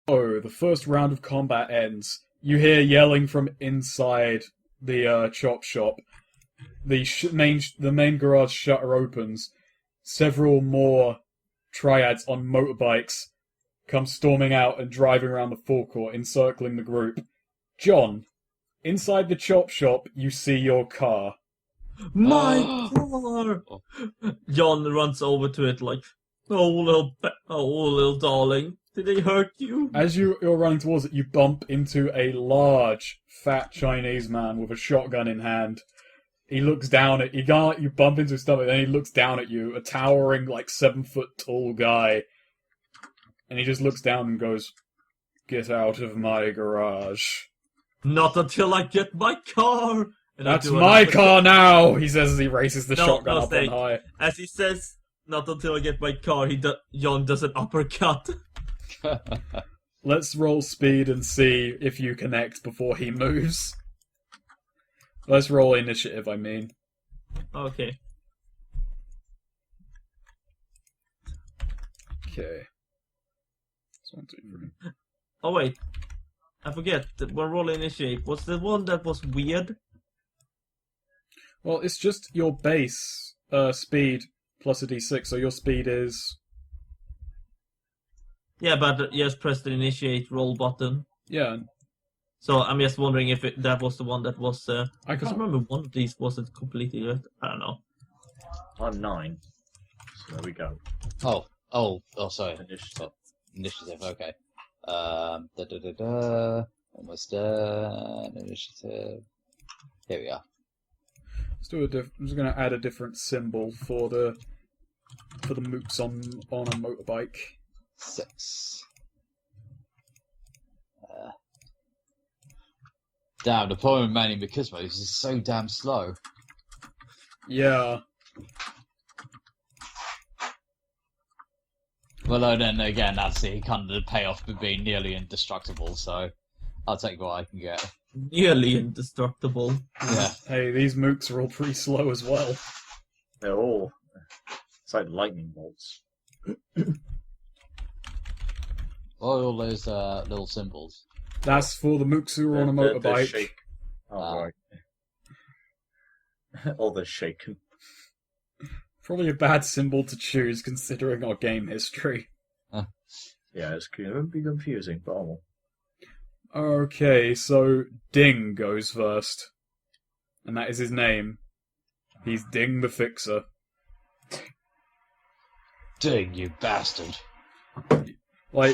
Oh, the first round of combat ends. You hear yelling from inside the chop shop. The main garage shutter opens. Several more triads on motorbikes come storming out and driving around the forecourt, encircling the group. John, inside the chop shop, you see your car. My car! John runs over to it like, little darling, did they hurt you? As you're running towards it, you bump into a large, fat Chinese man with a shotgun in hand. He looks down at you bump into his stomach, then he looks down at you, a towering, 7-foot tall guy. And he just looks down and goes, "Get out of my garage." Not until I get my car! And That's my car now, he says as he races the shotgun up on high. As he says, not until I get my car, John does an uppercut. Let's roll speed and see if you connect before he moves. Let's roll initiative, I mean. Okay. Okay. 1, 2, 3. Oh wait, I forget. We're rolling initiative. Was the one that was weird? Well, it's just your base speed plus a d6, so your speed is... Yeah, but just press the initiate roll button. Yeah. So I'm just wondering if that was the one that was... I can't remember one of these wasn't completely... I don't know. I'm 9. So there we go. Sorry. Initiative, okay. Almost done. Initiative. Here we are. Let's do I'm just going to add a different symbol for the mooks on a motorbike. 6. Damn, the problem with Manny Machismo is so damn slow. Yeah. Well, then again, that's the kind of the payoff for being nearly indestructible, so I'll take what I can get. Nearly indestructible. Yeah. Hey, these mooks are all pretty slow as well. They're all... It's like lightning bolts. What are all those little symbols? That's for the mooks who are on a They're motorbike. shake. Oh, right. Oh, they're shaken. Probably a bad symbol to choose considering our game history. Yeah, it would be confusing, but oh well. Okay, so Ding goes first. And that is his name. He's Ding the Fixer. Ding, you bastard.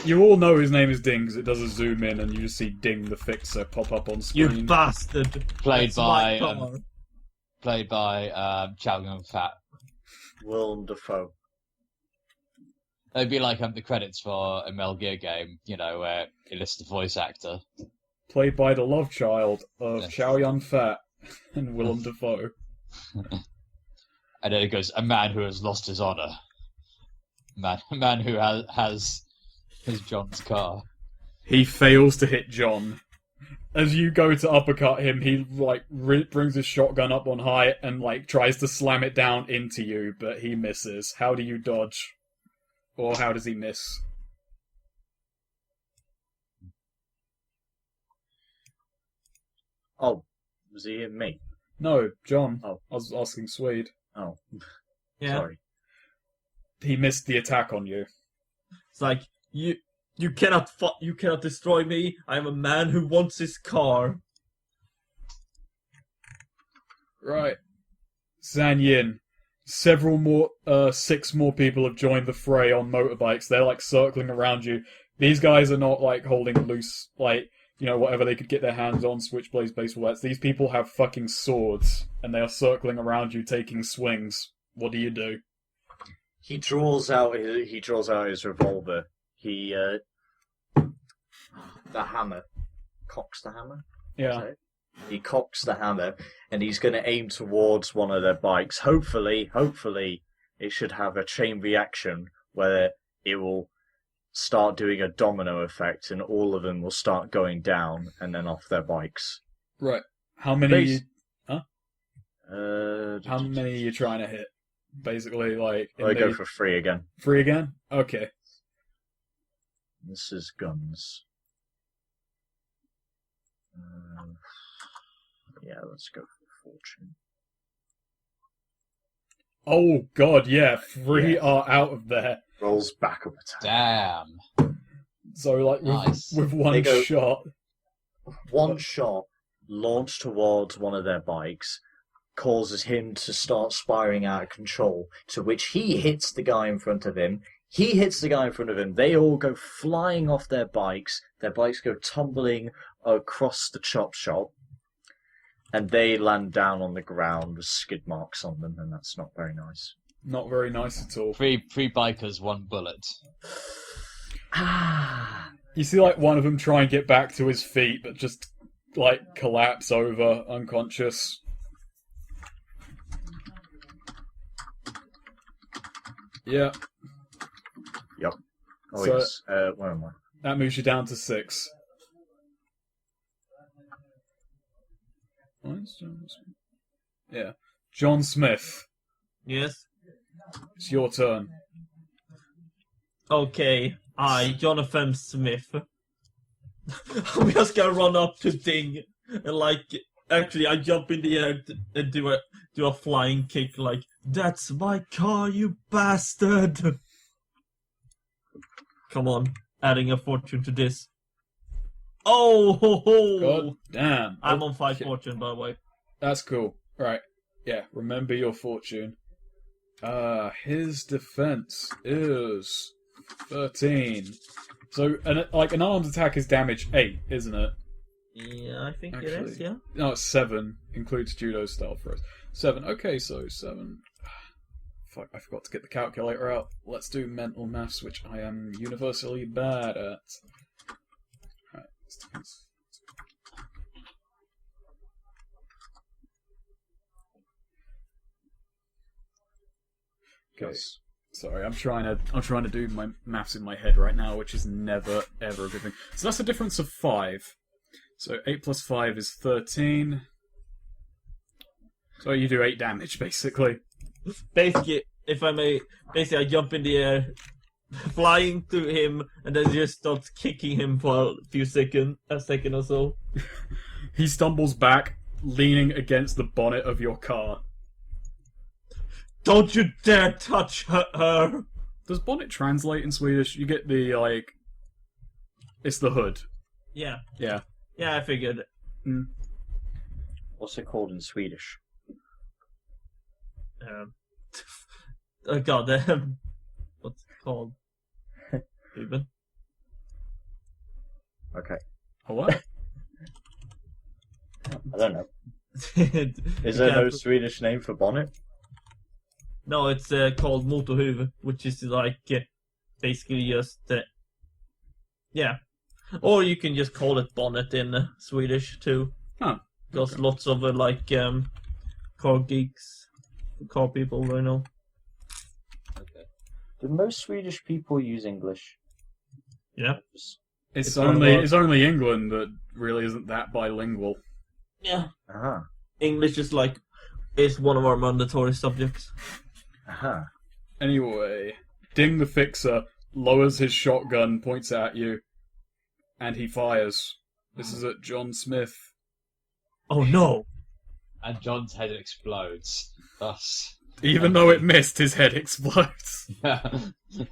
You all know his name is Ding because it does a zoom in and you just see Ding the Fixer pop up on screen. You bastard! Played That's by my car. Chow Yun Fat. Willem Dafoe. It'd be like the credits for a Metal Gear game, where it lists the voice actor. Played by the love child of Yes. Chow Yun Fat and Willem Dafoe. And then it goes, a man who has lost his honor. A man who has John's car. He fails to hit John. As you go to uppercut him, he brings his shotgun up on high and tries to slam it down into you, but he misses. How do you dodge? Or how does he miss? Oh, was he hitting me? No, John. Oh. I was asking Swede. Oh, Yeah. sorry. He missed the attack on you. It's like, you cannot destroy me. I am a man who wants his car. Right. Zan Yin. Several more, 6 more people have joined the fray on motorbikes. They're circling around you. These guys are not holding loose, whatever they could get their hands on, switchblades, baseball bats. These people have fucking swords, and they are circling around you, taking swings. What do you do? He draws out his revolver. He the hammer. Cocks the hammer? Yeah. He cocks the hammer, and he's going to aim towards one of their bikes. Hopefully, it should have a chain reaction where it will start doing a domino effect, and all of them will start going down and then off their bikes. Right. How many... Huh? How many are you trying to hit? Basically, I go for 3 again. 3 again? Okay. This is guns. Yeah, let's go for fortune. Oh god, yeah, 3 Yeah. are out of there. Rolls backup attack. Damn. So, like, Nice. with They one go- shot. One shot launched towards one of their bikes causes him to start spiraling out of control, to which he hits the guy in front of him. He hits the guy in front of him. They all go flying off their bikes. Their bikes go tumbling across the chop shop. And they land down on the ground with skid marks on them, and that's not very nice. Not very nice at all. Three bikers, 1 bullet. You see, like, one of them try and get back to his feet, but just, like, collapse over, unconscious. Yeah, Oh, So- yes. Where am I? that moves you down to 6. Yeah. John Smith, Yes. it's your turn. Okay. I, Jonathan Smith. I'm just gonna run up to Ding and like. Actually, I jump in the air and do a flying kick. Like, that's my car, you bastard! Come on, adding a fortune to this. Oh ho ho! God damn. I'm on 5 Okay. fortune, by the way. That's cool. Right. Yeah, remember your fortune. His defense is 13. So, an armed attack is damage 8, isn't it? Yeah, I think it Actually. is. Yeah. No, it's 7. Includes judo style for us. 7. Okay, so 7. Fuck, I forgot to get the calculator out. Let's do mental maths, which I am universally bad at. Right. Okay. Yes. Sorry, I'm trying to do my maths in my head right now, which is never ever a good thing. So that's a difference of 5. So 8 plus 5 is 13. So you do 8 damage, basically. Basically, if I may, I jump in the air, flying to him, and then just start kicking him for a second or so. He stumbles back, leaning against the bonnet of your car. Don't you dare touch her! Does bonnet translate in Swedish? You get the, like... It's the hood. Yeah, Yeah. yeah, I figured. What's it called in Swedish? Oh god, what's it called? Even? Okay. A what? I don't know. Is there no Swedish name for bonnet? No, it's called motorhuv, which is like basically just yeah. Or you can just call it bonnet in Swedish too. Huh. There's Okay. lots of car geeks, car people, I know. Okay. Do most Swedish people use English? Yeah. It's one of our- only England that really isn't that bilingual. Yeah. Aha. English is one of our mandatory subjects. Aha. Anyway, Ding the Fixer lowers his shotgun, points at you, and he fires. This is at John Smith. Oh no! And John's head explodes. Thus. Even though it missed, his head explodes. Yeah.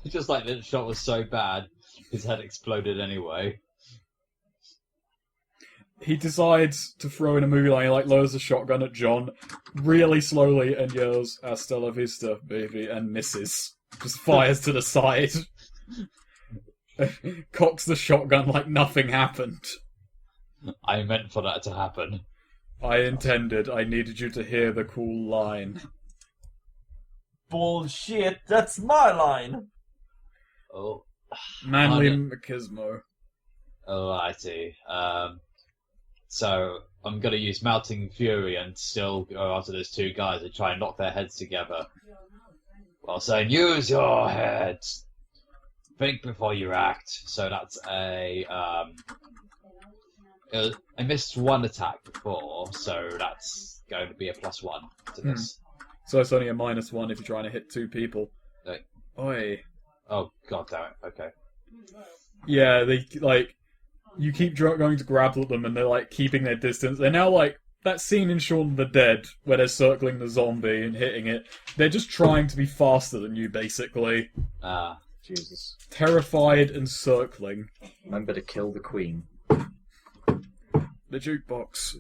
Just like the shot was so bad, his head exploded anyway. He decides to throw in a movie line. He lowers the shotgun at John really slowly and yells "Hasta la vista, baby," and misses. Just fires to the side. Cocks the shotgun like nothing happened. I meant for that to happen. I intended. I needed you to hear the cool line. Bullshit! That's my line. Oh, Manly Fine. machismo. oh, I see. So I'm gonna use Melting Fury and still go after those 2 guys and try and knock their heads together. While saying, use your heads! Think before you act. So that's I missed 1 attack before, so that's going to be a +1 to this. So it's only a -1 if you're trying to hit 2 people. Right. Oi. Oh, god damn it. Okay. Yeah, they, like, you keep going to grapple at them and they're, like, keeping their distance. They're now, like, that scene in Shaun of the Dead where they're circling the zombie and hitting it. They're just trying to be faster than you, basically. Ah. Jesus. Terrified and circling. Remember to kill the queen. The jukebox.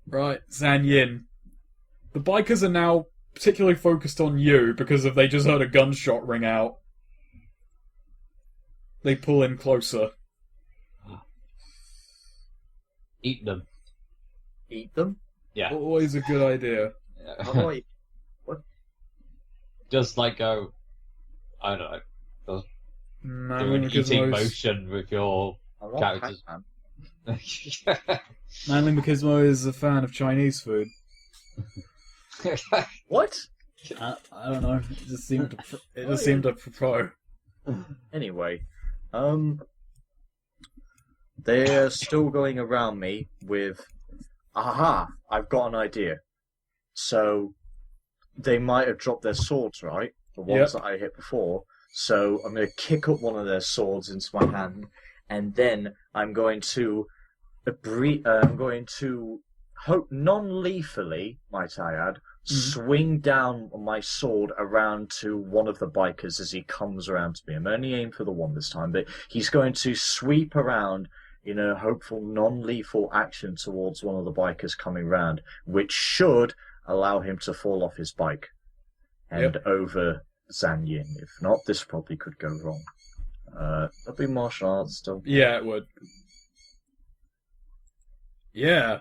Right, Zan Yin. The bikers are now particularly focused on you because of they just heard a gunshot ring out. They pull in closer. Eat them. Eat them? Yeah. Always a good idea. How do I... Just like go. I don't know. Do Manly an eating Machismo's, motion with your I want characters. Pac-Man. Manly Machismo is a fan of Chinese food. What? I don't know. It just seemed to pro. Anyway, they're still going around me with, aha, I've got an idea. So, they might have dropped their swords, right? The ones that I hit before. So, I'm going to kick up one of their swords into my hand, and then I'm going to hope non-lethally, might I add, swing down my sword around to one of the bikers as he comes around to me. I'm only aiming for the one this time, but he's going to sweep around in a hopeful non-lethal action towards one of the bikers coming round, which should allow him to fall off his bike and over Zan Yin. If not, this probably could go wrong. That'd be martial arts still. Yeah, it would. Yeah.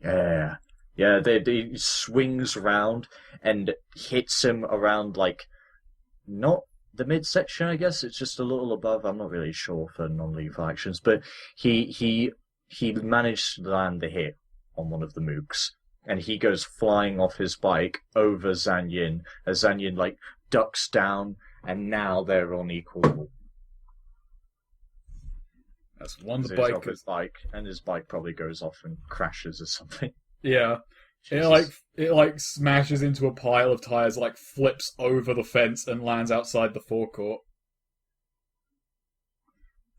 Yeah. Yeah, he swings round and hits him around, like, not the midsection, I guess. It's just a little above. I'm not really sure for non-lethal actions, but he managed to land the hit on one of the mooks, and he goes flying off his bike over Zan Yin, as Zan Yin, like, ducks down, and now they're on equal level. That's one of the He's off bikers. his bike, and his bike probably goes off and crashes or something. Yeah. It smashes into a pile of tires, like flips over the fence and lands outside the forecourt.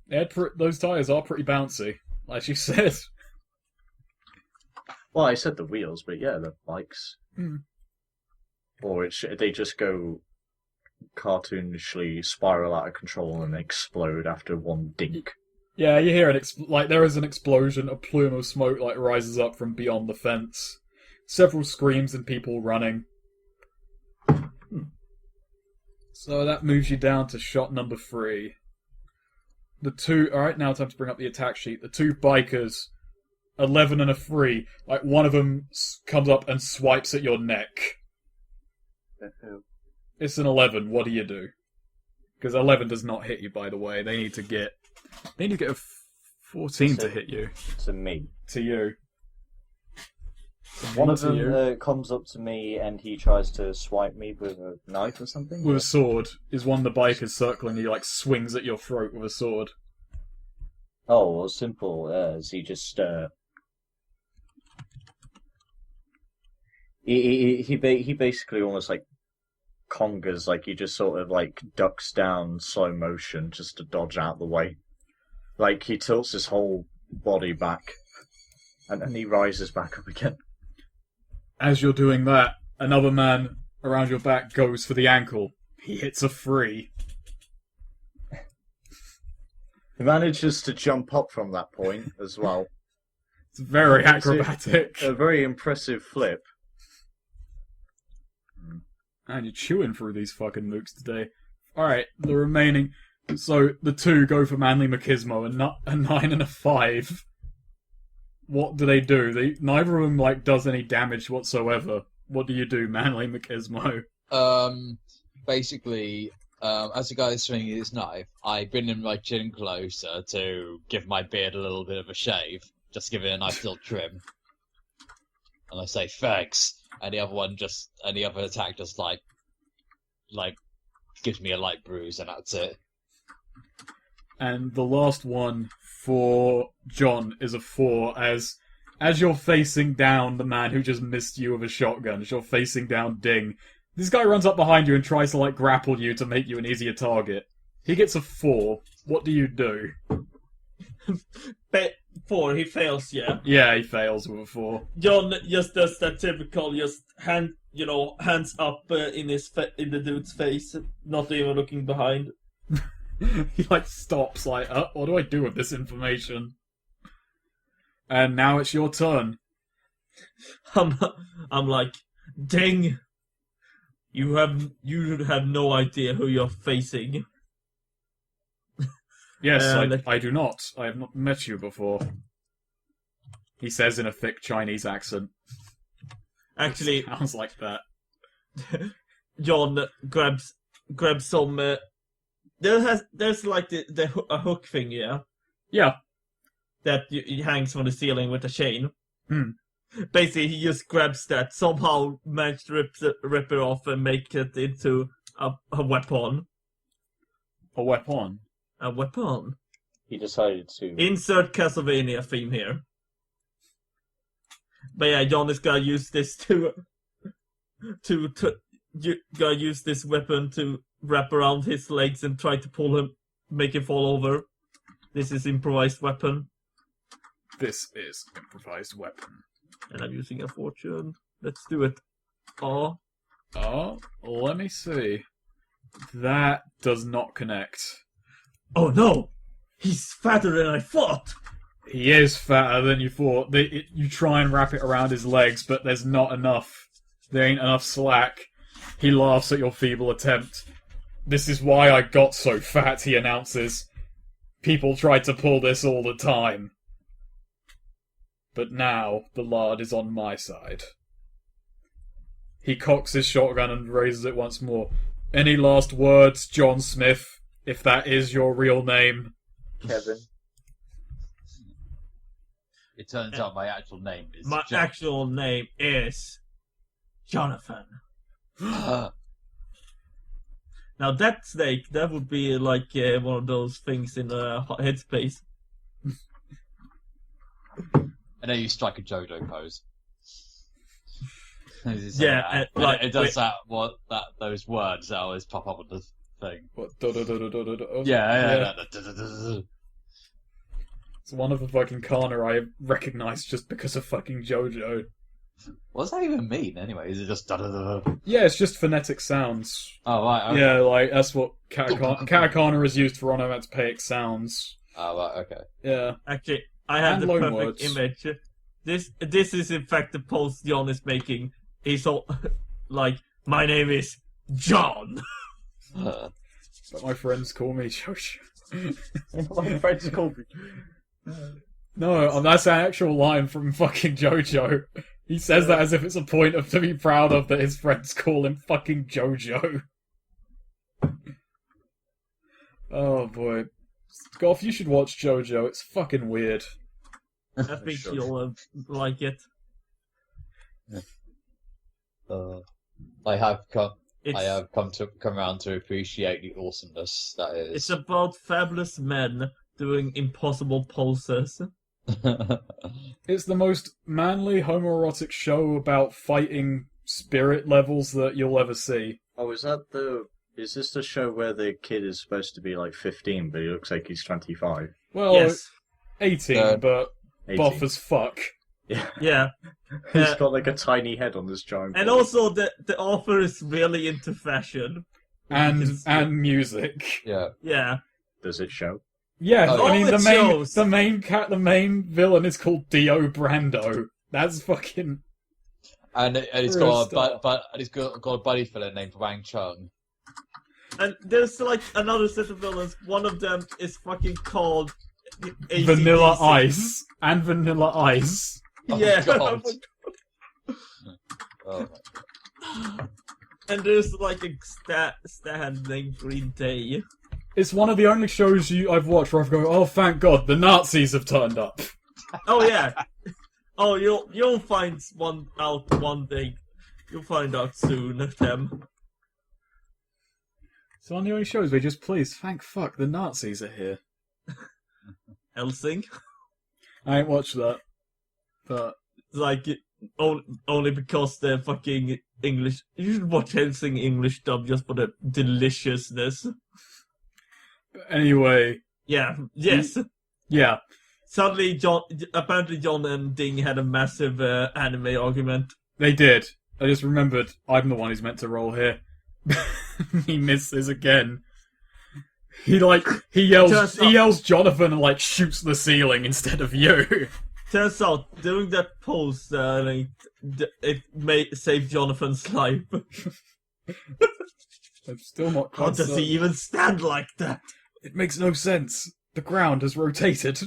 Those tires are pretty bouncy, like you said. Well, I said the wheels, but yeah, the bikes. Mm. Or they just go cartoonishly spiral out of control and explode after one dink. Yeah, you hear it. There is an explosion. A plume of smoke rises up from beyond the fence. Several screams and people running. So that moves you down to shot number 3. Alright, now time to bring up the attack sheet. The two bikers, 11 and a 3, one of them comes up and swipes at your neck. It's an 11, what do you do? Because 11 does not hit you, by the way. They need to get a 14 to hit you. To me. To you. One of them comes up to me and he tries to swipe me with a knife or something? With a sword. Is one of the bikers circling you, swings at your throat with a sword. Oh, well, simple as he just, He basically almost, congas, he just sort of, ducks down slow motion just to dodge out the way. He tilts his whole body back, and then he rises back up again. As you're doing that, another man around your back goes for the ankle. He hits a 3. He manages to jump up from that point as well. It's very acrobatic. A very impressive flip. Man, you're chewing through these fucking mooks today. Alright, the remaining... So, the 2 go for Manly Machismo, a 9 and a 5. What do? Neither of them, does any damage whatsoever. What do you do, Manly Machismo? Basically, as the guy is swinging his knife, I bring him my chin closer to give my beard a little bit of a shave, just give it a nice little trim. And I say, thanks. And the other attack just gives me a light bruise, and that's it. And the last one for John is a 4, as you're facing down the man who just missed you with a shotgun, as you're facing down Ding, this guy runs up behind you and tries to, grapple you to make you an easier target. He gets a 4. What do you do? 4, he fails, yeah. Yeah, he fails with a 4. John just does that typical, just hands up in the dude's face, not even looking behind. He stops what do I do with this information? And now it's your turn. I'm like, ding! You have no idea who you're facing. Yes, I do not. I have not met you before. He says in a thick Chinese accent. Actually, Sounds like that. John grabs some. There's like a hook thing, yeah. Yeah. That he hangs from the ceiling with a chain. Hmm. Basically, he just grabs that, somehow managed to rip it off and make it into a weapon. A weapon? A weapon. He decided to. Insert Castlevania theme here. But yeah, John is gonna use this gonna use this weapon to wrap around his legs and try to pull him, make him fall over. This is improvised weapon. This is improvised weapon. And I'm using a fortune. Let's do it. Oh, let me see. That does not connect. oh no! He's fatter than I thought! He is fatter than you thought. You try and wrap it around his legs, but there's not enough. There ain't enough slack. He laughs at your feeble attempt. This is why I got so fat, he announces. People tried to pull this all the time. But now, the lard is on my side. He cocks his shotgun and raises it once more. Any last words, John Smith, if that is your real name? Kevin. It turns out my actual name is My actual name is Jonathan. Now that snake, that would be like one of those things in Headspace. And then you strike a JoJo pose. Yeah, it does those words that always pop up on the thing. What? Yeah. It's one of the fucking Kana I recognise just because of fucking JoJo. What does that even mean, anyway? Is it just da-da-da-da? Yeah, it's just phonetic sounds. Oh, right, okay. Yeah, that's what katakana is used for onomatopoeic sounds. Oh, right, okay. Yeah. Actually, I have And the loan perfect words. image. This is in fact the post John is making. He's all like, my name is John. But my friends call me JoJo. My friends called me. No, that's an actual line from fucking JoJo. He says that as if it's a point to be proud of that his friends call him fucking JoJo. Oh boy. Golf, you should watch JoJo. It's fucking weird. I think you'll like it. I have come It's, around to appreciate the awesomeness that is. it's about fabulous men doing impossible poses. It's the most manly homoerotic show about fighting spirit levels that you'll ever see. Oh, is this the show where the kid is supposed to be like 15, but he looks like he's 25? Well, Yes. 18, but 18. buff as fuck. Yeah. Yeah. He's got like a tiny head on this giant. And body. also the author is really into fashion. And music. Yeah. Yeah. Does it show? Yeah, Oh, I mean all it shows- the main villain is called Dio Brando. That's fucking And it's For got a start. it's got a buddy fella named Wang Chung. And there's like another set of villains. One of them is fucking called AC/DC. Vanilla Ice and Vanilla Ice. Oh, Yeah. God. Oh, And there's like a stand named Green Day. It's one of the only shows I've watched where I've gone, oh thank God, the Nazis have turned up. Oh yeah. Oh, you'll find out one day. You'll find out soon. Them. It's one of the only shows where just please, thank fuck, the Nazis are here. Helsing. I ain't watched that. But Like only because they're fucking English. You should watch Helsing English dub just for the deliciousness. Anyway, Yes. yeah. Suddenly, apparently John and Ding had a massive anime argument. They did. I just remembered I'm the one who's meant to roll here. He misses again. He yells Jonathan and like shoots the ceiling instead of you. Turns out, doing that pose, it may save Jonathan's life. I'm still not How quite does he even stand like that? It makes no sense. The ground has rotated.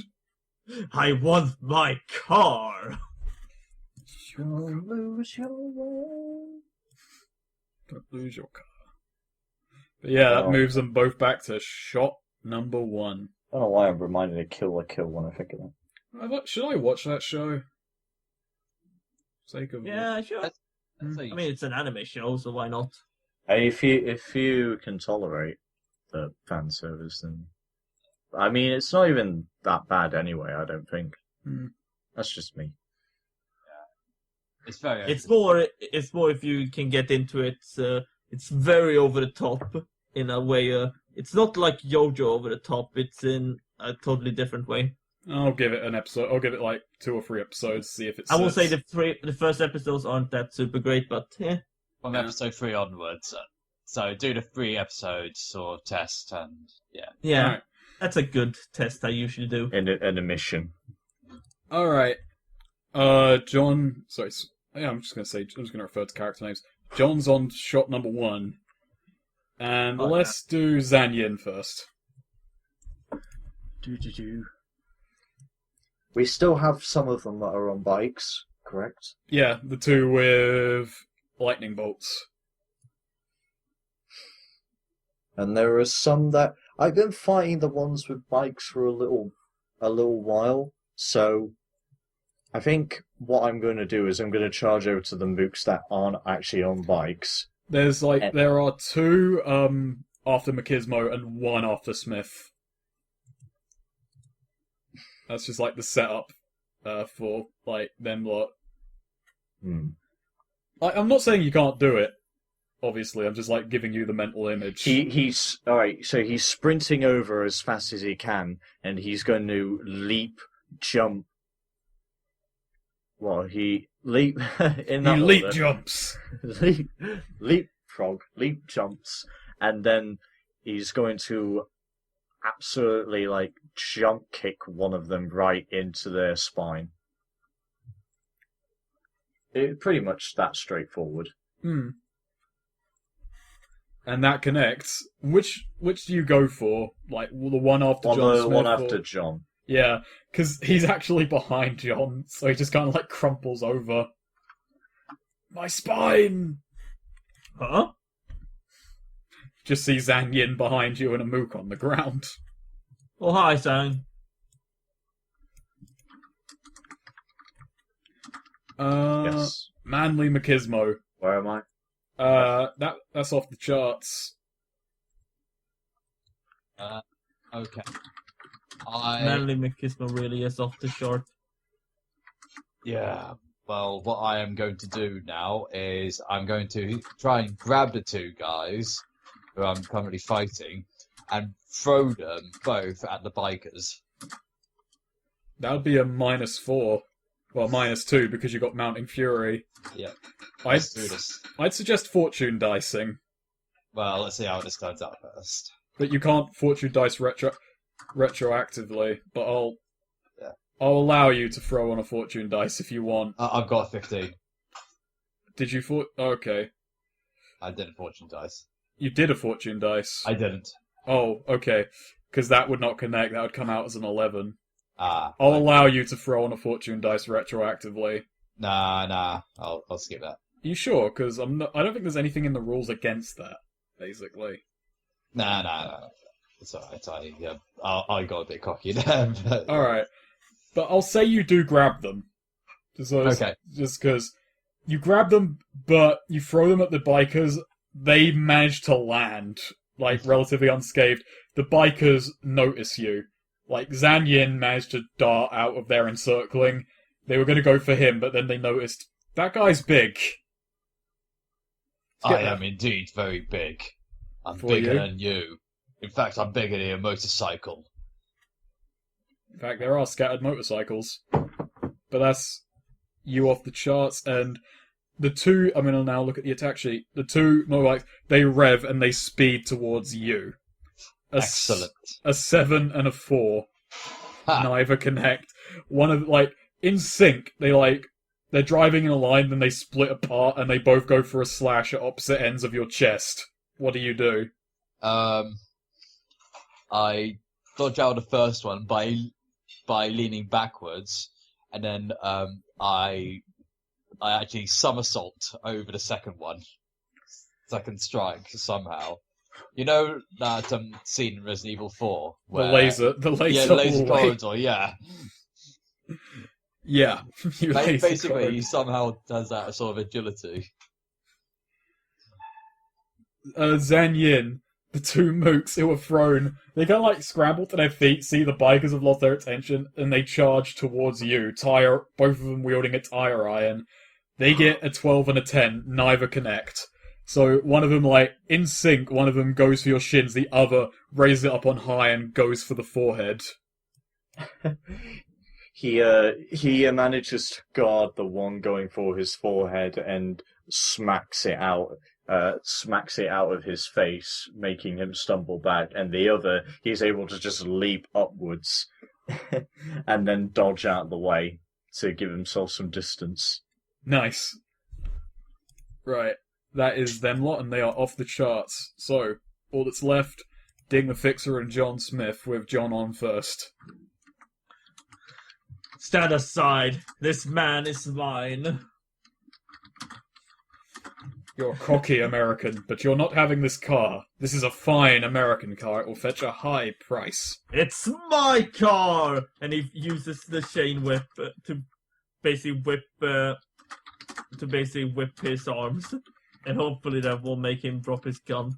I want my car. Don't lose your way. Don't lose your car. But yeah, that Oh. moves them both back to shot number 1. I don't know why I'm reminded of Kill la Kill when I think of it. Should I watch that show? Sake of Yeah, sure. So I mean, it's an anime show, so why not? Hey, if you can tolerate the fan service, then I mean it's not even that bad anyway. I don't think. That's just me. It's very. It's more if you can get into it. It's very over the top in a way. It's not like JoJo over the top. It's in a totally different way. I'll give it an episode. I'll give it like 2 or 3 episodes, see if it's. I will say the first episodes aren't that super great, but From Yeah. episode 3 onwards. So do the 3 episodes or test, and yeah. yeah, Alright. that's a good test I usually do. In a mission. Alright. John. Sorry. Yeah, I'm just gonna refer to character names. John's on shot number 1. And Okay. let's do Zanyin first. Do. We still have some of them that are on bikes, correct? Yeah, the 2 with lightning bolts. And there are some that I've been fighting the ones with bikes for a little while. So I think what I'm going to do is I'm going to charge over to the mooks that aren't actually on bikes. There are 2 after Machismo and 1 after Smith. That's just like the setup for like them lot. I'm not saying you can't do it. Obviously, I'm just like giving you the mental image. He's all right. So he's sprinting over as fast as he can, and he's going to leap, jump. Well, he leap in that He leap order. jumps. leapfrog, leap jumps, and then he's going to absolutely like jump kick one of them right into their spine. Pretty much that straightforward. And that connects. Which do you go for? Like the one after John Smith? One or- after John. Yeah, because he's actually behind John, so he just kind of like crumples over. My spine! Huh? Just see Zhang Yin behind you and a mook on the ground. Oh, hi, Sang. Yes. Manly Machismo. Where am I? That's off the charts. Okay. Manly Machismo really is off the chart. Yeah. Well, what I am going to do now is I'm going to try and grab the 2 guys who I'm currently fighting and throw them both at the bikers. That would be a -4. Well, -2 because you got Mounting Fury. Yeah. I'd Let's do this. suggest fortune dicing, Well, let's see how this turns out first. but you can't fortune dice retroactively. But I'll allow you to throw on a fortune dice if you want. I've got a 15. Did you Okay, I did a fortune dice. you did a fortune dice. I didn't. Oh, okay, because that would not connect. That would come out as an 11. I'll Fine. allow you to throw on a fortune dice retroactively. Nah. I'll skip that. You sure? Because I don't think there's anything in the rules against that. Basically. Nah. It's alright. I got a bit cocky there. But... Alright. But I'll say you do grab them. Okay. Just because you grab them, but you throw them at the bikers, they manage to land, like, relatively unscathed. The bikers notice you. Like, Zan Yin managed to dart out of their encircling. They were going to go for him, but then they noticed, that guy's big. I am indeed very big. I'm For bigger you? than you. In fact, I'm bigger than a motorcycle. In fact, there are scattered motorcycles. But that's you off the charts, and the two, I'm going to now look at the attack sheet. The two motorbikes, they rev and they speed towards you. Excellent. A 7 and a 4. Ha. Neither connect. One of, in sync, they're driving in a line, then they split apart, and they both go for a slash at opposite ends of your chest. What do? I dodge out the first one by leaning backwards, and then I actually somersault over the second one. Second strike somehow. You know that scene in Resident Evil 4 where The laser yeah, the laser hallway. corridor, yeah. Yeah. You laser Basically, corridor. he somehow does that sort of agility. Zan Yin, the two mooks who were thrown, they kind of scramble to their feet, see the bikers have lost their attention, and they charge towards you. Both of them wielding a tire iron. They get a 12 and a 10, neither connect. So one of them, in sync, one of them goes for your shins, the other raises it up on high and goes for the forehead. He manages to guard the one going for his forehead and smacks it out of his face, making him stumble back, and the other, he's able to just leap upwards and then dodge out of the way to give himself some distance. Nice. Right. That is them lot, and they are off the charts. So, all that's left, Ding the Fixer and John Smith, with John on first. Stand aside. This man is mine. You're a cocky American, but you're not having this car. This is a fine American car. It will fetch a high price. It's my car! And he uses the chain whip to basically whip his arms. And hopefully that will make him drop his gun.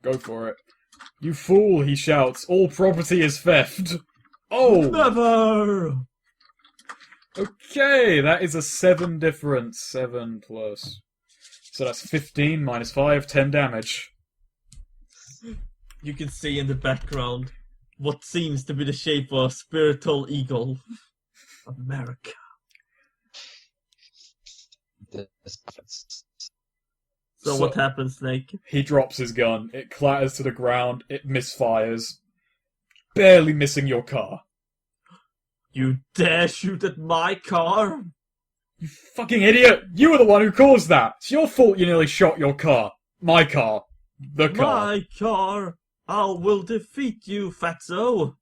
Go for it. You fool, he shouts. All property is theft. Oh! Never! Okay, that is a 7 difference. 7 plus... So that's 15 minus 5, 10 damage. You can see in the background what seems to be the shape of a spiritual eagle. America. So what happens, Snake? He drops his gun. It clatters to the ground. It misfires. Barely missing your car. You dare shoot at my car? You fucking idiot! You were the one who caused that! It's your fault you nearly shot your car. My car. The car. My car! I will defeat you, fatso!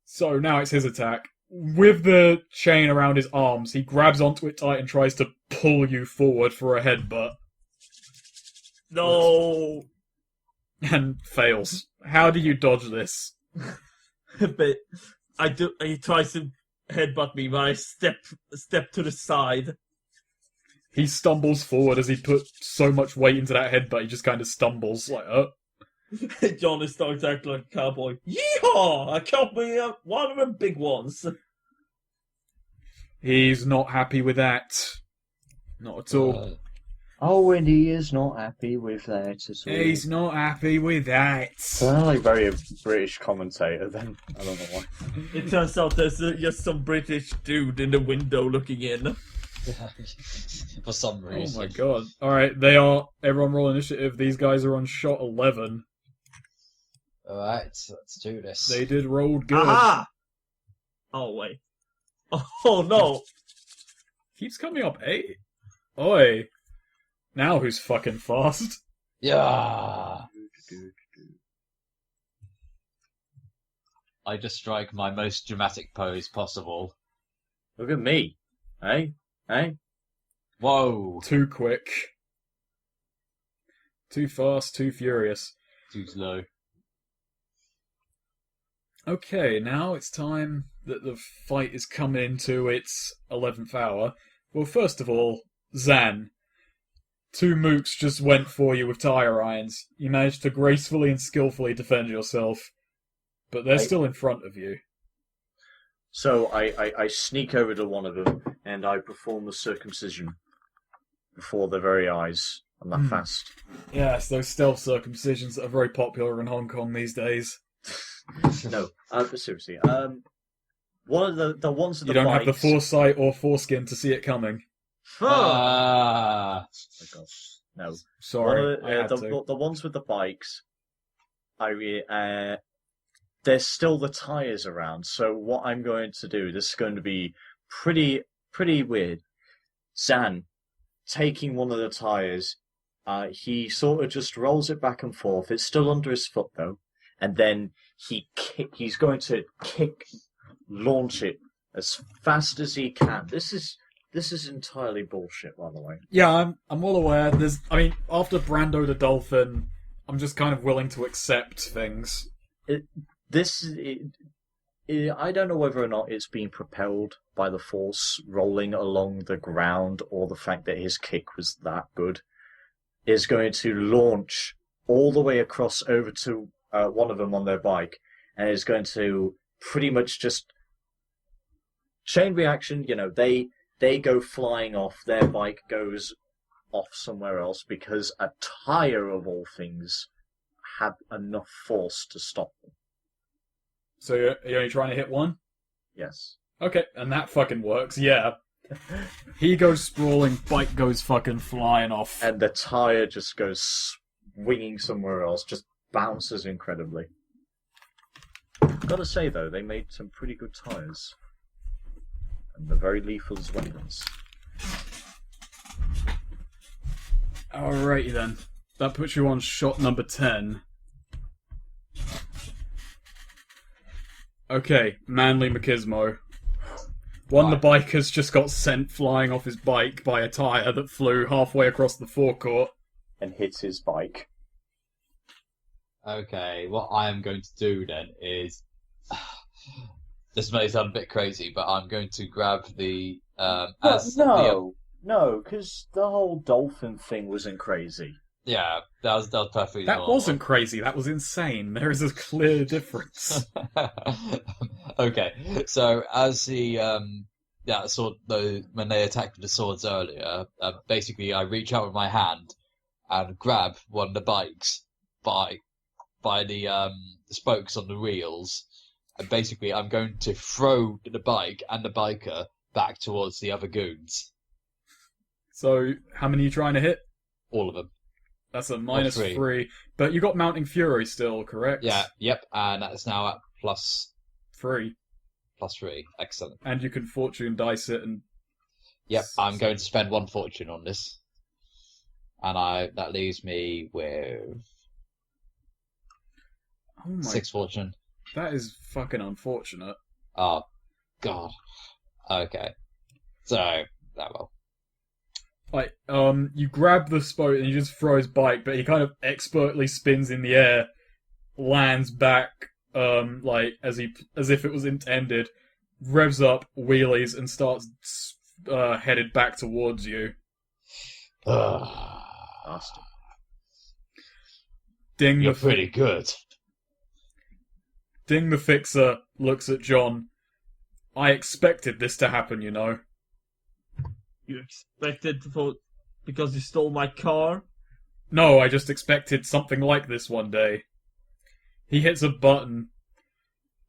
So now it's his attack. With the chain around his arms, he grabs onto it tight and tries to pull you forward for a headbutt. No! And fails. How do you dodge this? But he tries to headbutt me, but I step to the side. He stumbles forward as he put so much weight into that headbutt, he just kind of stumbles, John is starting to act like a cowboy. Yeehaw! I killed me one of the big ones. He's not happy with that. Not at all. Oh, and he is not happy with that at all. He's not happy with that. Sound like very British commentator then. I don't know why. It turns out there's just some British dude in the window looking in. For some Oh reason. my god. Alright, everyone roll initiative. These guys are on shot 11. Alright, let's do this. They did roll good. Aha! Oh, wait. Oh, no. Keeps coming up 8. Oi. Now who's fucking fast? Yeah! I just strike my most dramatic pose possible. Look at me. Hey? Whoa! Too quick. Too fast, too furious. Too slow. Okay, now it's time that the fight is coming into its 11th hour. Well, first of all, Zan. 2 mooks just went for you with tire irons. You managed to gracefully and skillfully defend yourself. But they're still in front of you. So I sneak over to one of them and I perform the circumcision before their very eyes. I'm that fast. Yes, those stealth circumcisions that are very popular in Hong Kong these days. No, but seriously. One of the ones with You the don't have bikes. the foresight or foreskin to see it coming. Oh Ah. my god. No. Sorry, I had the to. the ones with the bikes. There's still the tires around. So what I'm going to do, this is going to be pretty weird. Zan, taking one of the tires, he sort of just rolls it back and forth. It's still under his foot though, and then he's going to launch it as fast as he can. This is entirely bullshit, by the way. Yeah, I'm well aware. After Brando the Dolphin, I'm just kind of willing to accept things. I don't know whether or not it's being propelled by the force rolling along the ground or the fact that his kick was that good. Is going to launch all the way across over to one of them on their bike, and is going to pretty much just chain reaction. They go flying off, their bike goes off somewhere else because a tire of all things had enough force to stop them. So you're only trying to hit one? Yes. Okay, and that fucking works, yeah. He goes sprawling, bike goes fucking flying off. And the tire just goes swinging somewhere else, just bounces incredibly. Gotta say though, they made some pretty good tires. And they're very lethal as weapons. Alrighty then. That puts you on shot number 10. Okay, Manly Machismo. One of the bikers just got sent flying off his bike by a tyre that flew halfway across the forecourt. And hits his bike. Okay, what I am going to do then is... This may sound a bit crazy, but I'm going to grab the... No, because the whole dolphin thing wasn't crazy. Yeah, that was perfectly That normal. wasn't crazy, that was insane. There is a clear difference. Okay, so as when they attacked with the swords earlier, basically I reach out with my hand and grab one of the bikes by the spokes on the wheels, and basically I'm going to throw the bike and the biker back towards the other goons. So, how many are you trying to hit? All of them. That's a minus three. 3. But you got Mounting Fury still, correct? Yeah, yep, and that's now at plus 3. 3. Excellent. And you can fortune dice it and... Yep, I'm going to spend 1 fortune on this. And that leaves me with Oh my... 6 fortune. That is fucking unfortunate. Oh, God. Okay. So, well. Like, you grab the spoke and you just throw his bike, but he kind of expertly spins in the air, lands back, as if it was intended, revs up, wheelies, and starts headed back towards you. Bastard. You're pretty good. Ding the Fixer looks at John. I expected this to happen, you know. You expected because you stole my car? No, I just expected something like this one day. He hits a button,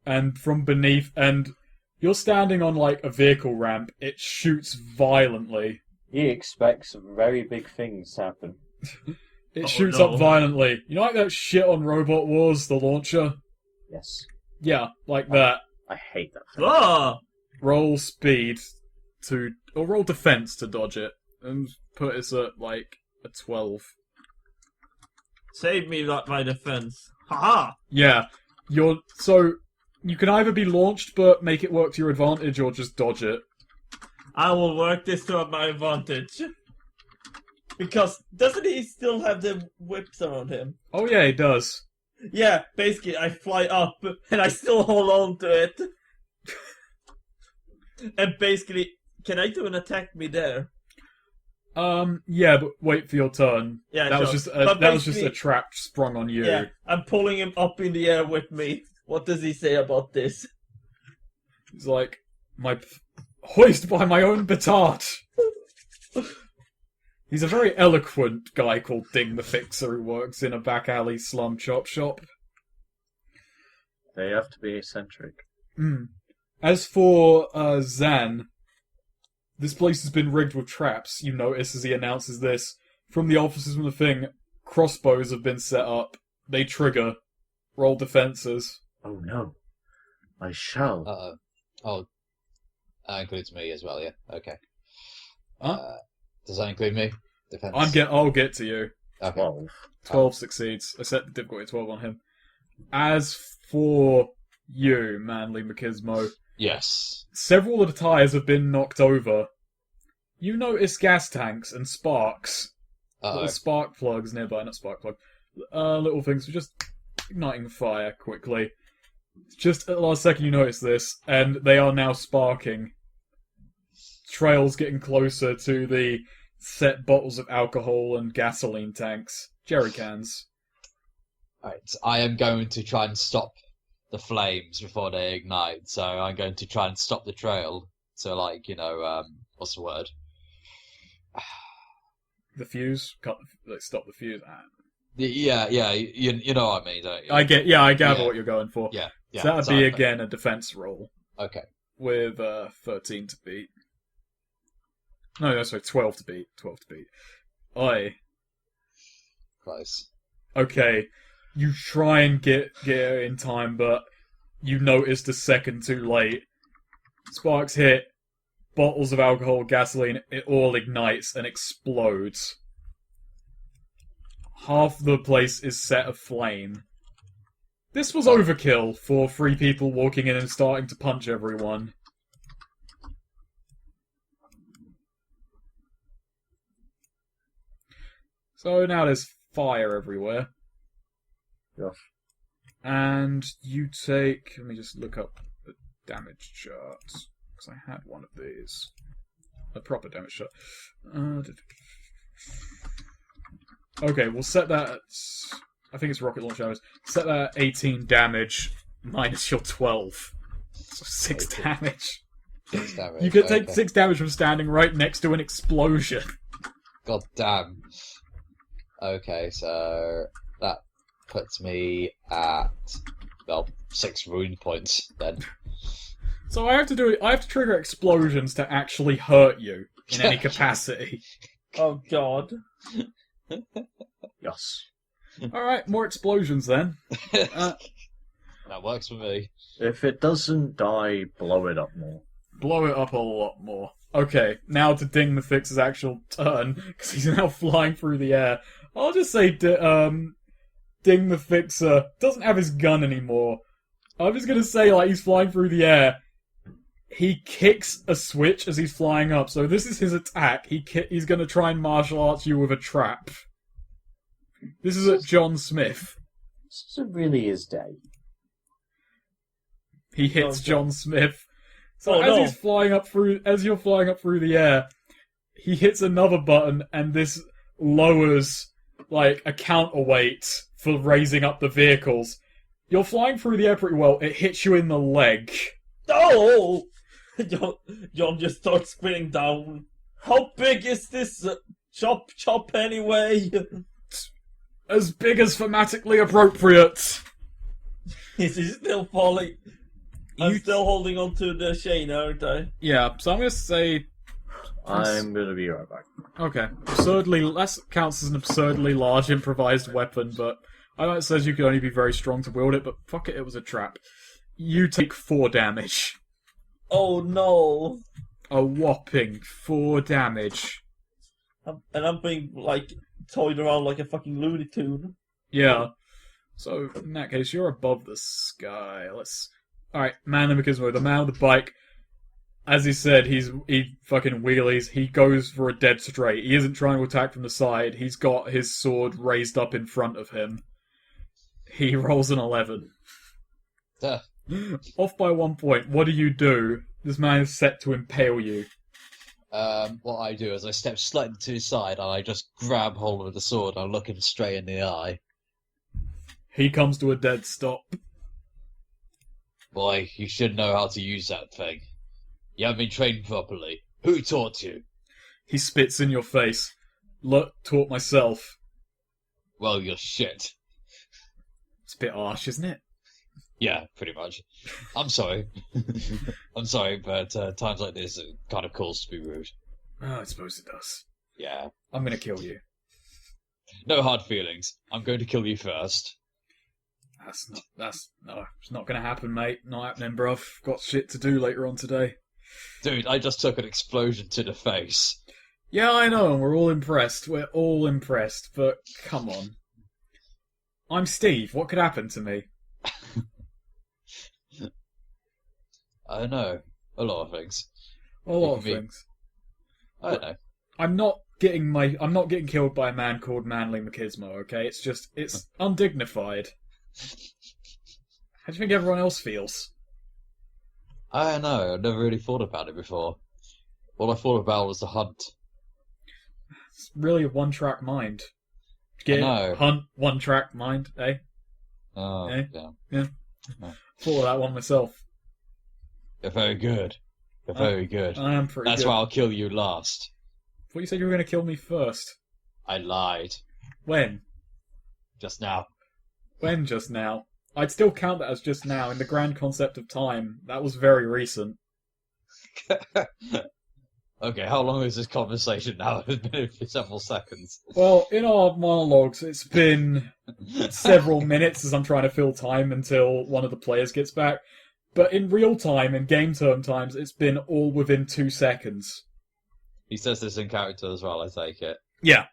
and from beneath, and you're standing on like a vehicle ramp, it shoots violently. He expects very big things to happen. It shoots up violently. You know like that shit on Robot Wars, the launcher? Yes. Yeah, like that. I hate that thing. Ah! Roll speed or roll defense to dodge it, and put us at like a 12. Save me my defense. Haha! Yeah, so you can either be launched but make it work to your advantage, or just dodge it. I will work this to my advantage. Because doesn't he still have the whips around him? Oh yeah, he does. Yeah, basically I fly up and I still hold on to it. And basically, can I do an attack me there? Yeah, but wait for your turn. Yeah, that sure. was just a trap sprung on you. Yeah, I'm pulling him up in the air with me. What does he say about this? He's like, hoist by my own petard. He's a very eloquent guy called Ding the Fixer who works in a back alley slum chop shop. They have to be eccentric. As for Zan, this place has been rigged with traps, you notice as he announces this. From the officers from the thing, crossbows have been set up. They trigger. Roll defenses. Oh no. I shall. Uh-oh. Oh, that includes me as well, yeah? Okay. Does that include me? Defense? I'll get to you. Okay. 12. 12 succeeds. I set the difficulty at 12 on him. As for you, Manly Machismo, Yes. several of the tyres have been knocked over. You notice gas tanks and sparks. Uh-oh. Little spark plugs nearby, not spark plug. Little things for just igniting the fire quickly. Just at the last second you notice this, and they are now sparking. Trails getting closer to the set bottles of alcohol and gasoline tanks. Jerry cans. Right, I am going to try and stop the flames before they ignite, so I'm going to try and stop the trail. So, like, what's the word? The fuse? Stop the fuse. Yeah, you know what I mean, don't you? I gather what you're going for. Yeah. So that would be, again, a defense roll. Okay. With 13 to beat. No, sorry, 12 to beat. 12 to beat. Oi. Close. Okay, you try and get it in time, but you noticed a second too late. Sparks hit, bottles of alcohol, gasoline, it all ignites and explodes. Half the place is set aflame. This was overkill for 3 people walking in and starting to punch everyone. So now there's fire everywhere. Yes. And you take... Let me just look up the damage chart. Because I had one of these. A proper damage chart. Okay, we'll set that at... I think it's rocket launch damage. Set that at 18 damage minus your 12. So 6 damage. 6 damage. You could take 6 damage from standing right next to an explosion. God damn. Okay, so that puts me at 6 wound points then. So I have to trigger explosions to actually hurt you in any capacity. Oh god. Yes. Alright, more explosions then. That works for me. If it doesn't die, blow it up more. Blow it up a lot more. Okay, now to Ding the Fixer's actual turn, because he's now flying through the air. I'll just say Ding the Fixer doesn't have his gun anymore. I'm just gonna say, like, he's flying through the air. He kicks a switch as he's flying up, so this is his attack. He's gonna try and martial arts you with a trap. This is at John Smith. This isn't really his day. He hits John Smith. So Oh, as no. you're flying up through the air, he hits another button, and this lowers like a counterweight for raising up the vehicles. You're flying through the air pretty well. It hits you in the leg. Oh! John just starts spinning down. How big is this chop anyway? As big as thematically appropriate. Is he still falling? I'm You- still holding on to the chain, aren't I? Yeah, so I'm gonna say I'm gonna be right back. okay. That counts as an absurdly large improvised weapon, but I know it says you can only be very strong to wield it, but fuck it was a trap. You take 4 damage. Oh no! A whopping 4 damage. And I'm being, like, toyed around like a fucking Looney Tune. Yeah. So, in that case, you're above the sky. Alright, Man in the Gizmo, the man with the bike. As he said, he fucking wheelies. He goes for a dead straight. He isn't trying to attack from the side. He's got his sword raised up in front of him. He rolls an 11. Duh. Off by 1 point. What do? This man is set to impale you. What I do is I step slightly to the side and I just grab hold of the sword and I look him straight in the eye. He comes to a dead stop. Boy, you should know how to use that thing. You haven't been trained properly. Who taught you? He spits in your face. taught myself. Well, you're shit. It's a bit harsh, isn't it? Yeah, pretty much. I'm sorry. I'm sorry, but times like this, it kind of calls to be rude. Oh, I suppose it does. Yeah. I'm gonna kill you. No hard feelings. I'm going to kill you first. It's not gonna happen, mate. Not happening, bruv. Got shit to do later on today. Dude, I just took an explosion to the face. Yeah, I know, and we're all impressed. We're all impressed, but come on. I'm Steve. What could happen to me? I don't know. A lot of things. A lot It of can be- things. I don't know. I'm not getting killed by a man called Manly Machismo, okay? It's undignified. How do you think everyone else feels? I don't know. I've never really thought about it before. All I thought about was the hunt. It's really a one-track mind. I know. Hunt, one-track mind, eh? Oh, Eh? yeah. Thought of that one myself. You're very good. You're very good. I am pretty That's good. why I'll kill you last. Thought you said you were going to kill me first. I lied. When? Just now. When just now? I'd still count that as just now. In the grand concept of time, that was very recent. Okay, how long is this conversation now? It's been several seconds. Well, in our monologues, it's been several minutes as I'm trying to fill time until one of the players gets back. But in real time, in game term times, it's been all within 2 seconds. He says this in character as well, I take it. Yeah.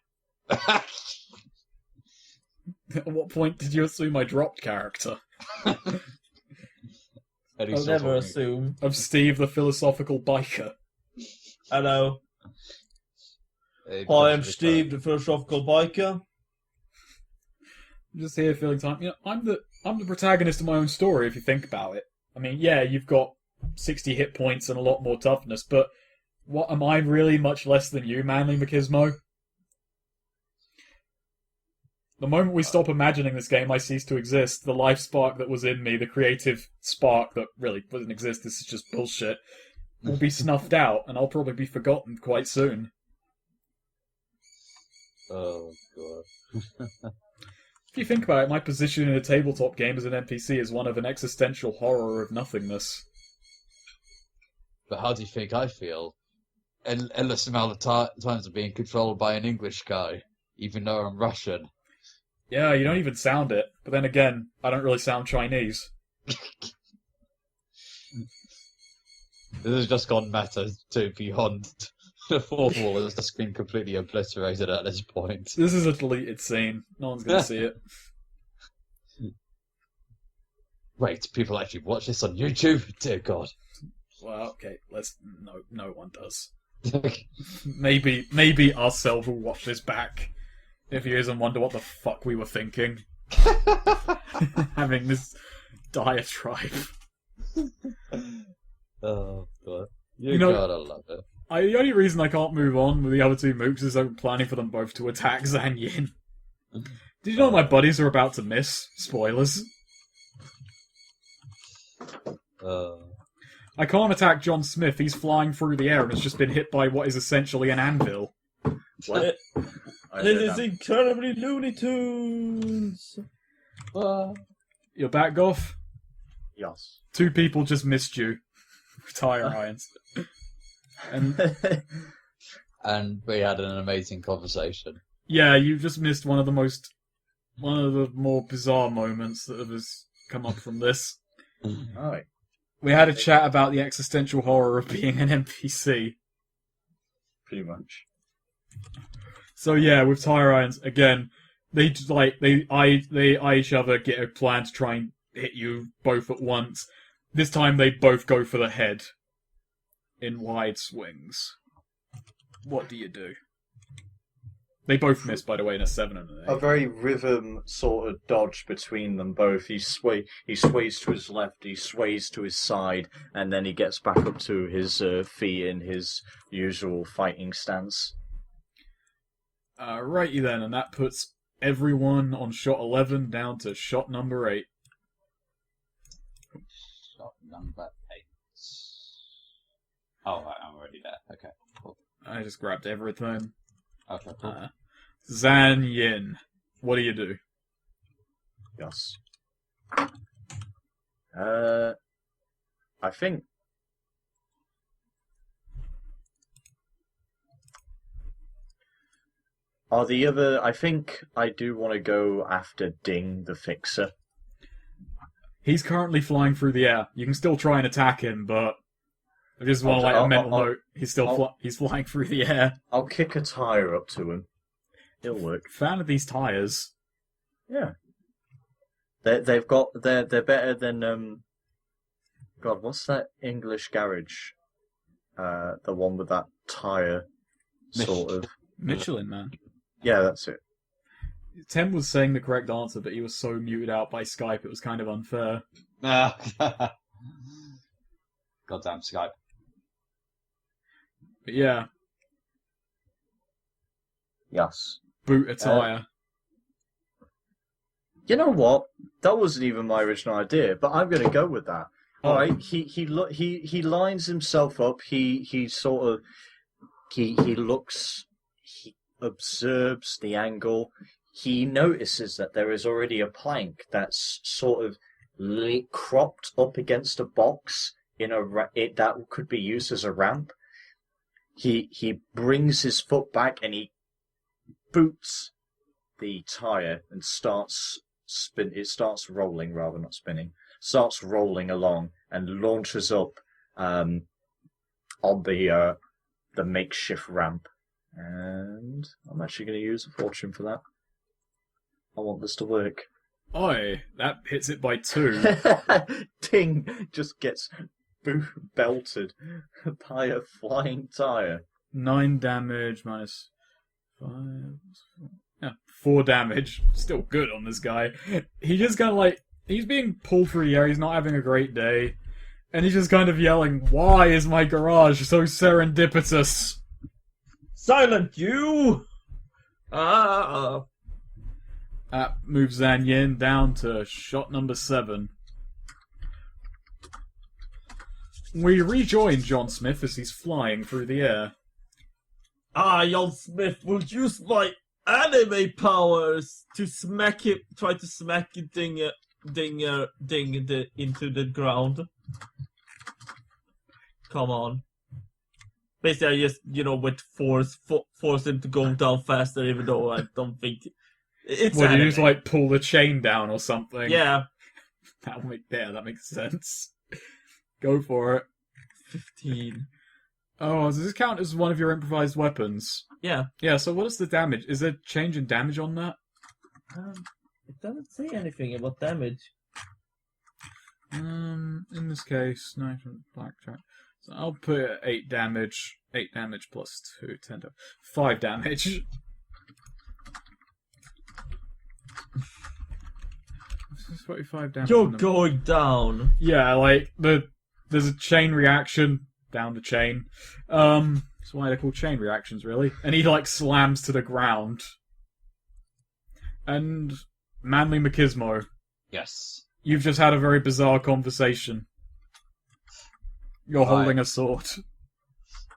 At what point did you assume I dropped character? I'll never assume. Of Steve the philosophical biker. Hello. Hi, I'm Steve, the philosophical biker. I'm just here filling time. You know, I'm the protagonist of my own story, if you think about it. I mean, yeah, you've got 60 hit points and a lot more toughness, but what am I really much less than you, Manly Machismo? The moment we stop imagining this game, I cease to exist. The life spark that was in me, the creative spark that really doesn't exist, this is just bullshit, will be snuffed out, and I'll probably be forgotten quite soon. Oh, God. If you think about it, my position in a tabletop game as an NPC is one of an existential horror of nothingness. But how do you think I feel? Endless amount of times of being controlled by an English guy, even though I'm Russian. Yeah, you don't even sound it. But then again, I don't really sound Chinese. This has just gone meta to beyond. The fourth wall has just been completely obliterated at this point. This is a deleted scene. No one's going to see it. Wait, people actually watch this on YouTube? Dear God. Well, okay, no one does. Maybe ourselves will watch this back in a few years and wonder what the fuck we were thinking. Having this diatribe. Oh, God. You know, gotta love it. The only reason I can't move on with the other two mooks is I'm planning for them both to attack Zan Yin. Did you know my buddies are about to miss? Spoilers. I can't attack John Smith. He's flying through the air and has just been hit by what is essentially an anvil. What? This is incredibly Looney Tunes! You're back, Goff? Yes. 2 people just missed you. Tire irons. And And we had an amazing conversation. yeah, you just missed one of the more bizarre moments that has come up from this. Alright. We had a chat about the existential horror of being an NPC. Pretty much. So yeah, with tire irons again, they eye each other, get a plan to try and hit you both at once. This time they both go for the head in wide swings. What do you do? They both miss, by the way, in a 7 and an 8. A very rhythm sort of dodge between them both. He sways to his left, he sways to his side, and then he gets back up to his feet in his usual fighting stance. Righty then, and that puts everyone on shot 11 down to shot number 8. Shot number 8. Oh, right, I'm already there. Okay, cool. I just grabbed everything. Okay, cool. Zan Yin, what do you do? Yes. I think. I think I do want to go after Ding the Fixer. He's currently flying through the air. You can still try and attack him, but I just want a mental note. He's still he's flying through the air. I'll kick a tire up to him. It'll work. Fan of these tires. Yeah. They're better than God, what's that English garage? The one with that tire sort of Michelin Man. Yeah, that's it. Tim was saying the correct answer, but he was so muted out by Skype it was kind of unfair. Goddamn Skype. But yeah. Yes. Boot a tire. You know what? That wasn't even my original idea, but I'm going to go with that. All right, he lines himself up. He sort of he looks, he observes the angle. He notices that there is already a plank that's sort of cropped up against a box that could be used as a ramp. He brings his foot back and he boots the tire and starts rolling rather not spinning. Starts rolling along and launches up on the makeshift ramp. And I'm actually going to use a fortune for that. I want this to work. Oi, that hits it by 2. Ding just gets belted by a flying tire. 9 damage minus 5. Yeah, 4 damage. Still good on this guy. He just kind of he's being pulled through the air. He's not having a great day. And he's just kind of yelling, "Why is my garage so serendipitous?" Silent, you! That moves Zan Yin down to shot number 7. We rejoin John Smith as he's flying through the air. John Smith will use my anime powers to try to smack Ding into the ground. Come on. Basically, I just, with force him to go down faster, even though I don't think it's What, anime. you just pull the chain down or something? Yeah. That makes sense. Go for it. 15. Oh, does this count as one of your improvised weapons? Yeah. Yeah, so what is the damage? Is there change in damage on that? It doesn't say anything about damage. In this case, knife and blackjack. So I'll put it at 8 damage. 8 damage plus 2, 10 damage. 5 damage. This is 45 damage. You're going down. Yeah, there's a chain reaction down the chain. That's why they're called chain reactions, really. And he slams to the ground. And Manly Machismo, Yes. you've just had a very bizarre conversation. You're holding a sword.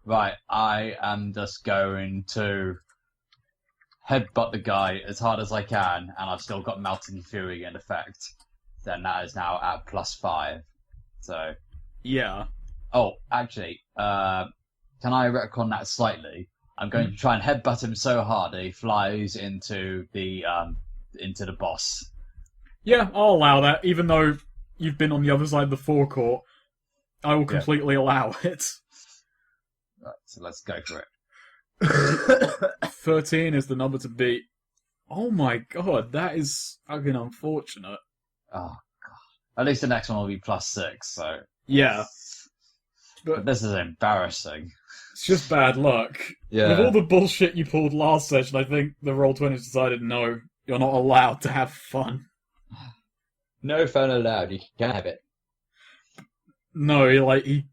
Right, I am just going to headbutt the guy as hard as I can, and I've still got Melting Fury in effect. Then that is now at +5. So, Yeah. oh, actually, can I retcon that slightly? I'm going to try and headbutt him so hard that he flies into the boss. Yeah, I'll allow that, even though you've been on the other side of the forecourt. I will completely allow it. Right, so let's go for it. 13 is the number to beat. Oh my god, that is fucking unfortunate. Oh god. At least the next one will be +6, so... Yeah. But this is embarrassing. It's just bad luck. Yeah. With all the bullshit you pulled last session, I think the Roll20 decided, no, you're not allowed to have fun. No fun allowed, you can't have it. No, you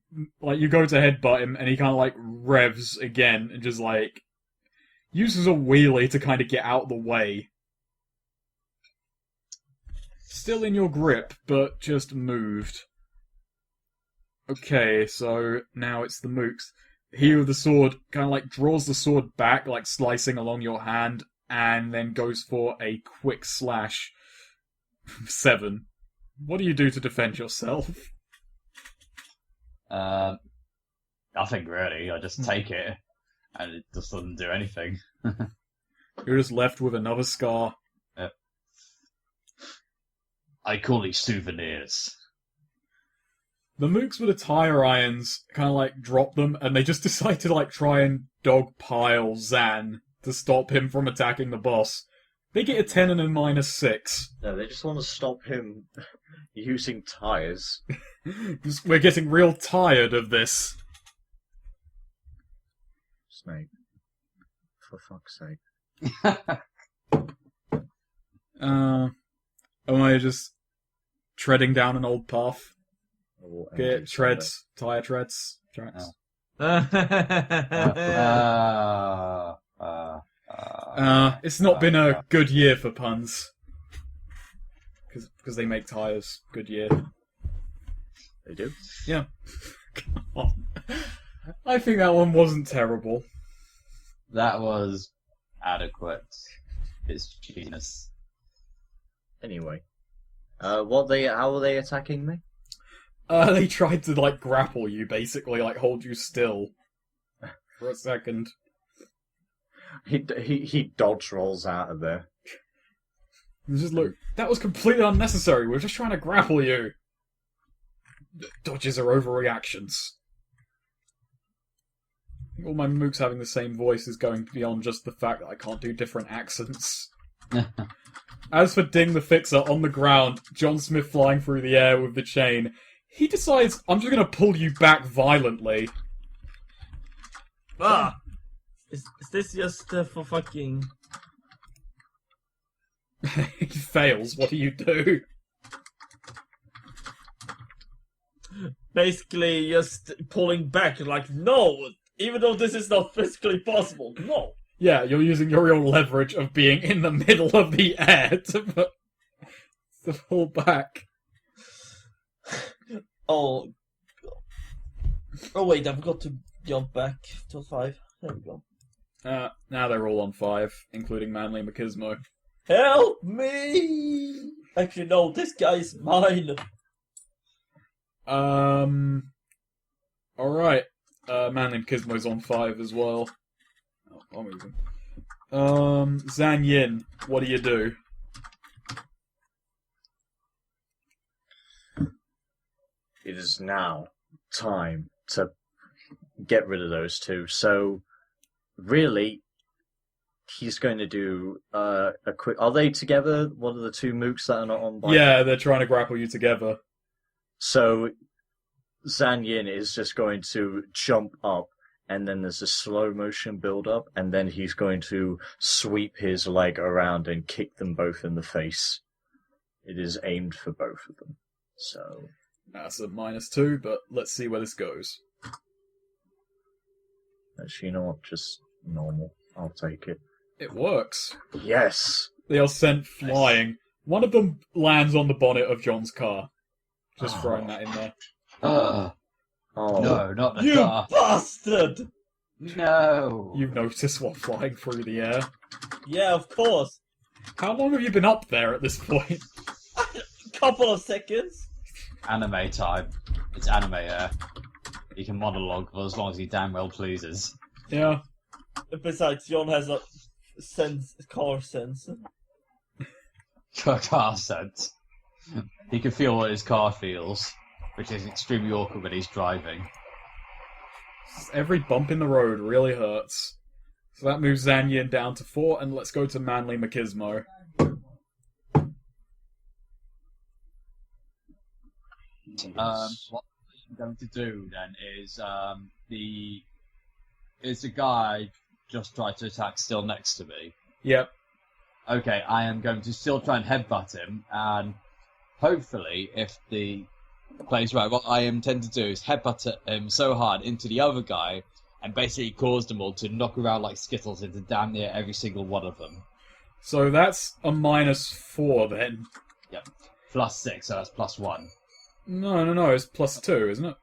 go to headbutt him, and he kind of revs again, and just uses a wheelie to kind of get out of the way. Still in your grip, but just moved. Okay, so now it's the mooks. He with the sword kind of draws the sword back, slicing along your hand, and then goes for a quick slash. 7. What do you do to defend yourself? Nothing really. I just take it, and it just doesn't do anything. You're just left with another scar. Yep. I call these souvenirs. The mooks with the tire irons kind of like drop them, and they just decide to like try and dogpile Zan to stop him from attacking the boss. They get a 10 and a -6. No, they just want to stop him using tires. We're getting real tired of this. Snake. For fuck's sake. Am I just treading down an old path? Get treads, tire treads, tracks. It's not been a good year for puns. Because they make tires. Good year. They do? Yeah. Come on. I think that one wasn't terrible. That was adequate. It's genius. Anyway. How are they attacking me? They tried to, like, grapple you, basically, like, hold you still. For a second. He dodge rolls out of there. Just look, that was completely unnecessary, we were just trying to grapple you. Dodges are overreactions. I think all my mooks having the same voice is going beyond just the fact that I can't do different accents. As for Ding the Fixer on the ground, John Smith flying through the air with the chain, he decides, I'm just going to pull you back violently. Ah! Is this just for fucking... He fails, what do you do? Basically just pulling back, like, no! Even though this is not physically possible, no! Yeah, you're using your real leverage of being in the middle of the air to pull back. Oh wait, I've got to jump back to 5. There we go. Now they're all on 5, including Manly Machismo. Help me! Actually, no, this guy's mine. Alright. Manly Machismo's on 5 as well. Oh, I'll move him. Zan Yin, what do you do? It is now time to get rid of those two. So, really, he's going to do a quick... Are they together? One of the two mooks that are not on bike? Yeah, they're trying to grapple you together. So, Zan Yin is just going to jump up, and then there's a slow motion build up, and then he's going to sweep his leg around and kick them both in the face. It is aimed for both of them. So... That's a -2, but let's see where this goes. Actually, you know what? Just normal. I'll take it. It works. Yes! They are sent flying. One of them lands on the bonnet of John's car. Just throwing that in there. Oh. No, not the You car. bastard! No. You've noticed while flying through the air. Yeah, of course. How long have you been up there at this point? Couple of seconds. Anime time. It's anime air. He can monologue for as long as he damn well pleases. Yeah. Besides, John has a car sense. Car sense. He can feel what his car feels, which is extremely awkward when he's driving. Every bump in the road really hurts. So that moves Zan Yin down to 4, and let's go to Manly Machismo. What I'm going to do then is the guy just tried to attack still next to me. Yep. Okay, I am going to still try and headbutt him, and hopefully, if the plays right, what I intend to do is headbutt him so hard into the other guy, and basically cause them all to knock around like Skittles into damn near every single one of them. So that's a -4 then. Yep. +6, so that's +1. No, it's +2, isn't it?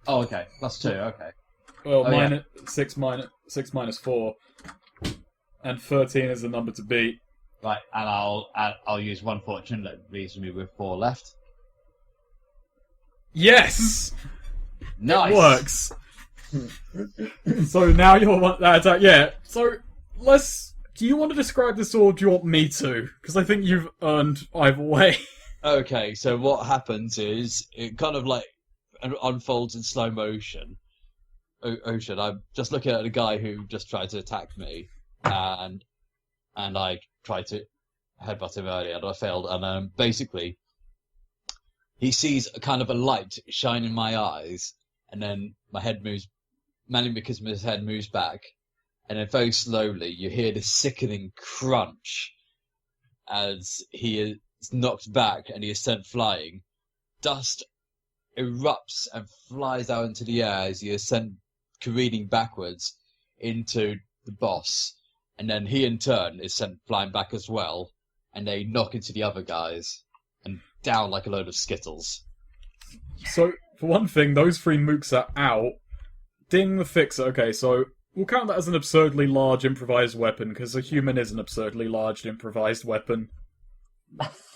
Oh, okay. +2, okay. Well, Oh, yeah. 6 minus 4. and 13 is the number to beat. Right, and I'll use one fortune that leaves me with 4 left. Yes! Nice! It works. So now you'll want that attack. Yeah, so do you want to describe this or do you want me to? Because I think you've earned either way. Okay, so what happens is it kind of like unfolds in slow motion. Ocean. I'm just looking at a guy who just tried to attack me, and I tried to headbutt him earlier, and I failed. And basically, he sees a kind of a light shine in my eyes, and then my head moves, mainly because his head moves back, and then very slowly you hear this sickening crunch as he is knocked back and he is sent flying. Dust erupts and flies out into the air as he is sent careening backwards into the boss, and then he in turn is sent flying back as well, and they knock into the other guys and down like a load of skittles. So, for one thing, those 3 mooks are out. Ding the Fixer. Okay, so we'll count that as an absurdly large improvised weapon, because a human is an absurdly large improvised weapon.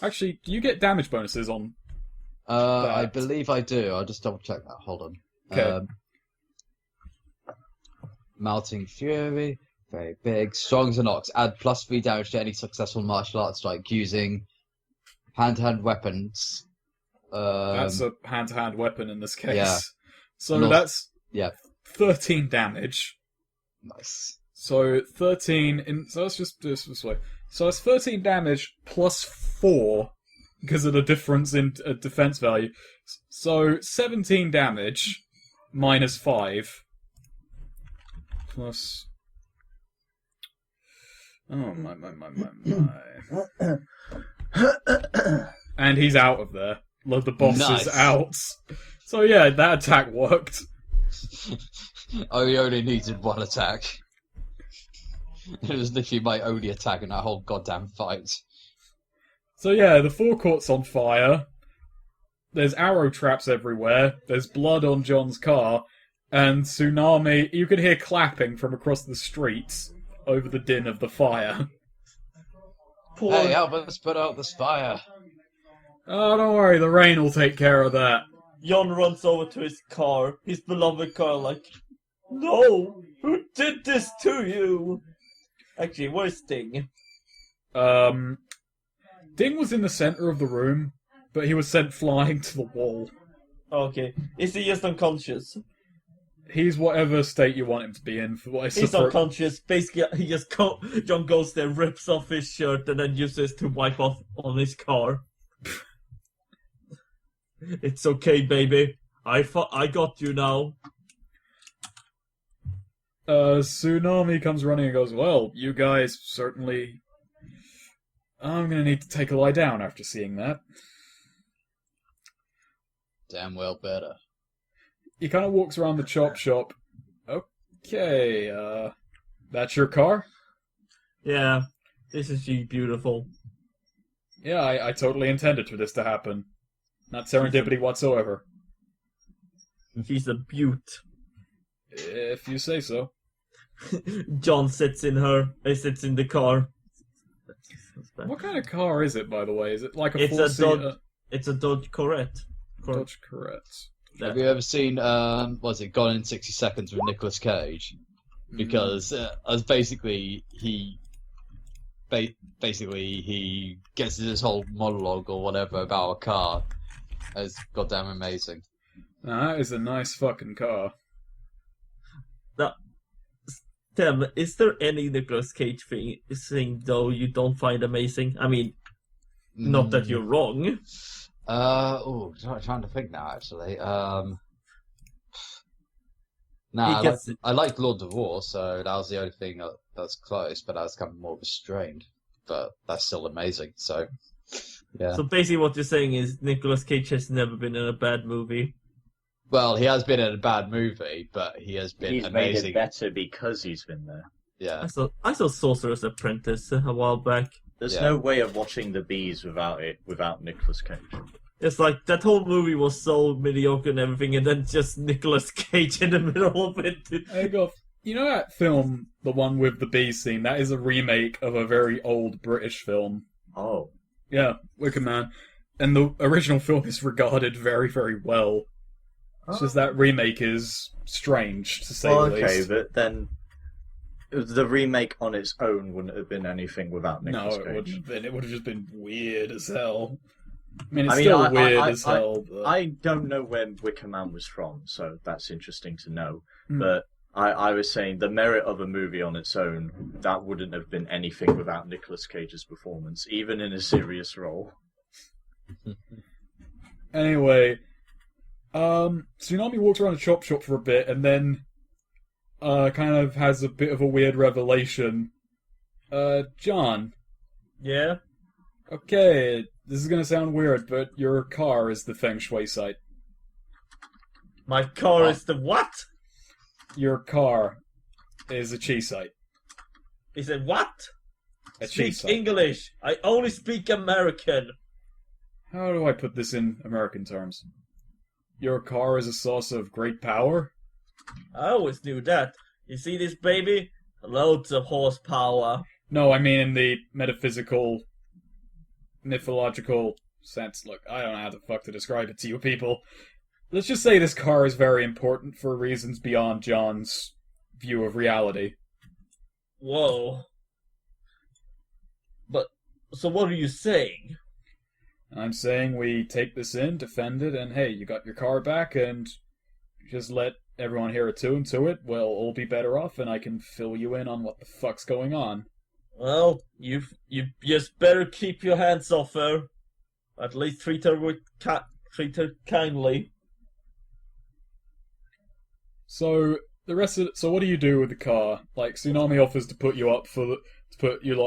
Actually, do you get damage bonuses on that? I believe I do. I'll just double check that. Hold on. Okay. Melting Fury, very big. Strong as an ox. Add +3 damage to any successful martial arts strike using hand-to-hand weapons. That's a hand-to-hand weapon in this case. Yeah. So that's 13 damage. Nice. So 13 so let's just do this way. So it's 13 damage plus 4 because of the difference in defense value. So 17 damage minus 5 plus. Oh my. And he's out of there. The boss Nice. is out. So yeah, that attack worked. Oh, he only needed 1 attack. It was literally my only attack in that whole goddamn fight. So yeah, the forecourt's on fire. There's arrow traps everywhere. There's blood on John's car. And Tsunami, you can hear clapping from across the streets over the din of the fire. Hey, help us put out this fire. Oh, don't worry, the rain will take care of that. John runs over to his car, his beloved car, like, no! Who did this to you? Actually, where's Ding? Ding was in the center of the room, but he was sent flying to the wall. Okay. Is he just unconscious? He's whatever state you want him to be in. For what I He's suppose. unconscious. Basically, John goes there, rips off his shirt, and then uses to wipe off on his car. It's okay, baby. I got you now. Tsunami comes running and goes, well, you guys certainly... I'm gonna need to take a lie down after seeing that. Damn well better. He kind of walks around the chop shop. Okay, that's your car? Yeah, this is beautiful. Yeah, I totally intended for this to happen. Not serendipity whatsoever. She's a beaut. If you say so. John sits in the car. What kind of car is it, by the way? Is it like a It's a four-seater? Dodge. It's a Dodge Corvette. Dodge Correct. Have you ever seen, what's it, Gone in 60 Seconds with Nicolas Cage? Because, as basically, he gets this whole monologue or whatever about a car. It's goddamn amazing. Now, that is a nice fucking car. Now, Tim, is there any Nicolas Cage thing though you don't find amazing? I mean, not that you're wrong. Trying to think now, actually. I liked Lord of War, so that was the only thing that's close, but that was kind of more restrained. But that's still amazing, so, yeah. So basically what you're saying is Nicolas Cage has never been in a bad movie. Well, he has been in a bad movie, but he has been He's amazing. made it better because he's been there. Yeah. I saw Sorcerer's Apprentice a while back. There's no way of watching The Bees without Nicolas Cage. It's like that whole movie was so mediocre and everything, and then just Nicolas Cage in the middle of it. There you go. You know that film, the one with the bee scene? That is a remake of a very old British film. Oh. Yeah, Wicker Man. And the original film is regarded very, very well. It's just that remake is strange, to say the least. But then the remake on its own wouldn't have been anything without No, Nicolas it Cage. wouldn't have been. It would have just been weird as hell. I mean, it's still weird as hell. But... I don't know where Wicker Man was from, so that's interesting to know. Mm. But I was saying the merit of a movie on its own, that wouldn't have been anything without Nicolas Cage's performance, even in a serious role. Anyway, Tsunami walks around the chop shop for a bit, and then kind of has a bit of a weird revelation. John. Yeah? Okay, this is gonna sound weird, but your car is the Feng Shui site. My car is the what? Your car is a chi site. He said, what? A chi Speak site. English. I only speak American. How do I put this in American terms? Your car is a source of great power? I always knew that. You see this baby? Loads of horsepower. No, I mean in the metaphysical, mythological sense. Look, I don't know how the fuck to describe it to you people. Let's just say this car is very important for reasons beyond John's view of reality. Whoa. But, so what are you saying? I'm saying we take this in, defend it, and hey, you got your car back, and just let everyone here attune to it. We'll all be better off, and I can fill you in on what the fuck's going on. Well, you just better keep your hands off her. At least treat her kindly. So so what do you do with the car? Like, Tsunami offers to put you lot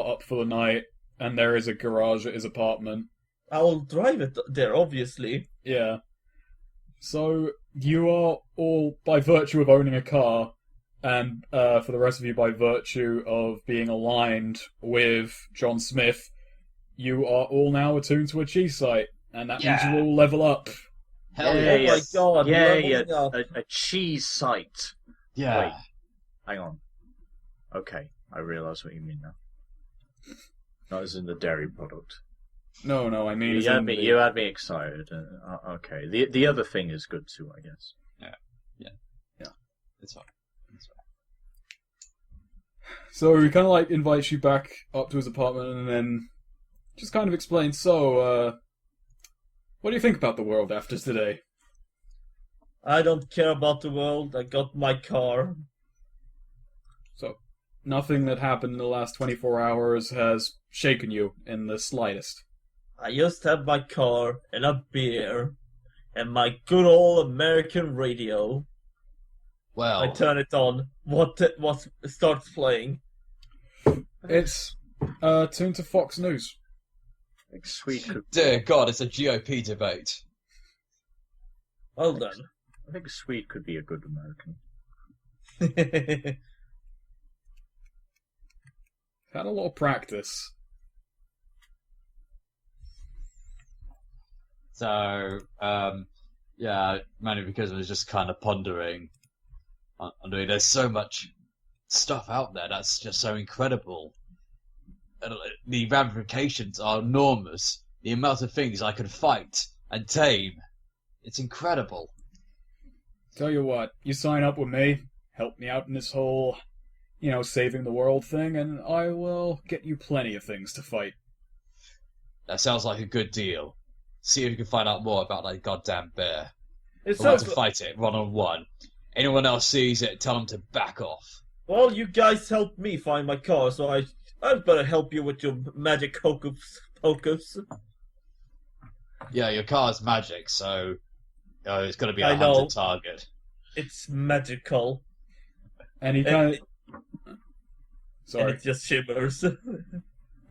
up for the night, and there is a garage at his apartment. I will drive it there, obviously. Yeah. So you are all, by virtue of owning a car, and for the rest of you, by virtue of being aligned with John Smith, you are all now attuned to a chi site, and that means you all level up. Hell Yeah, yeah. Oh my god, Yeah, leveling up. a cheese site. Yeah. Wait. Hang on. Okay, I realise what you mean now. Not as in the dairy product. No, I mean... You had me excited. Okay, the other thing is good too, I guess. Yeah. It's fine. So he kind of like invites you back up to his apartment and then just kind of explains, so, what do you think about the world after today? I don't care about the world. I got my car. So, nothing that happened in the last 24 hours has shaken you in the slightest. I just have my car and a beer and my good old American radio. Well, I turn it on. What starts playing? It's, tuned to Fox News. Like sweet could, dear God, it's a GOP debate. Well done. I think sweet could be a good American. Had a lot of practice. So, yeah, mainly because I was just kind of pondering. I mean, there's so much stuff out there that's just so incredible. And the ramifications are enormous. The amount of things I could fight and tame. It's incredible. Tell you what, you sign up with me, help me out in this whole, saving the world thing, and I will get you plenty of things to fight. That sounds like a good deal. See if you can find out more about that goddamn bear. It I want sounds to fight it one-on-one. Anyone else sees it, tell them to back off. well. You guys helped me find my car, so I better help you with your magic hocus pocus. Yeah, your car's magic, so it's going to be I a know. hunted target. It's magical. And he And kind of... and Sorry. it just shimmers.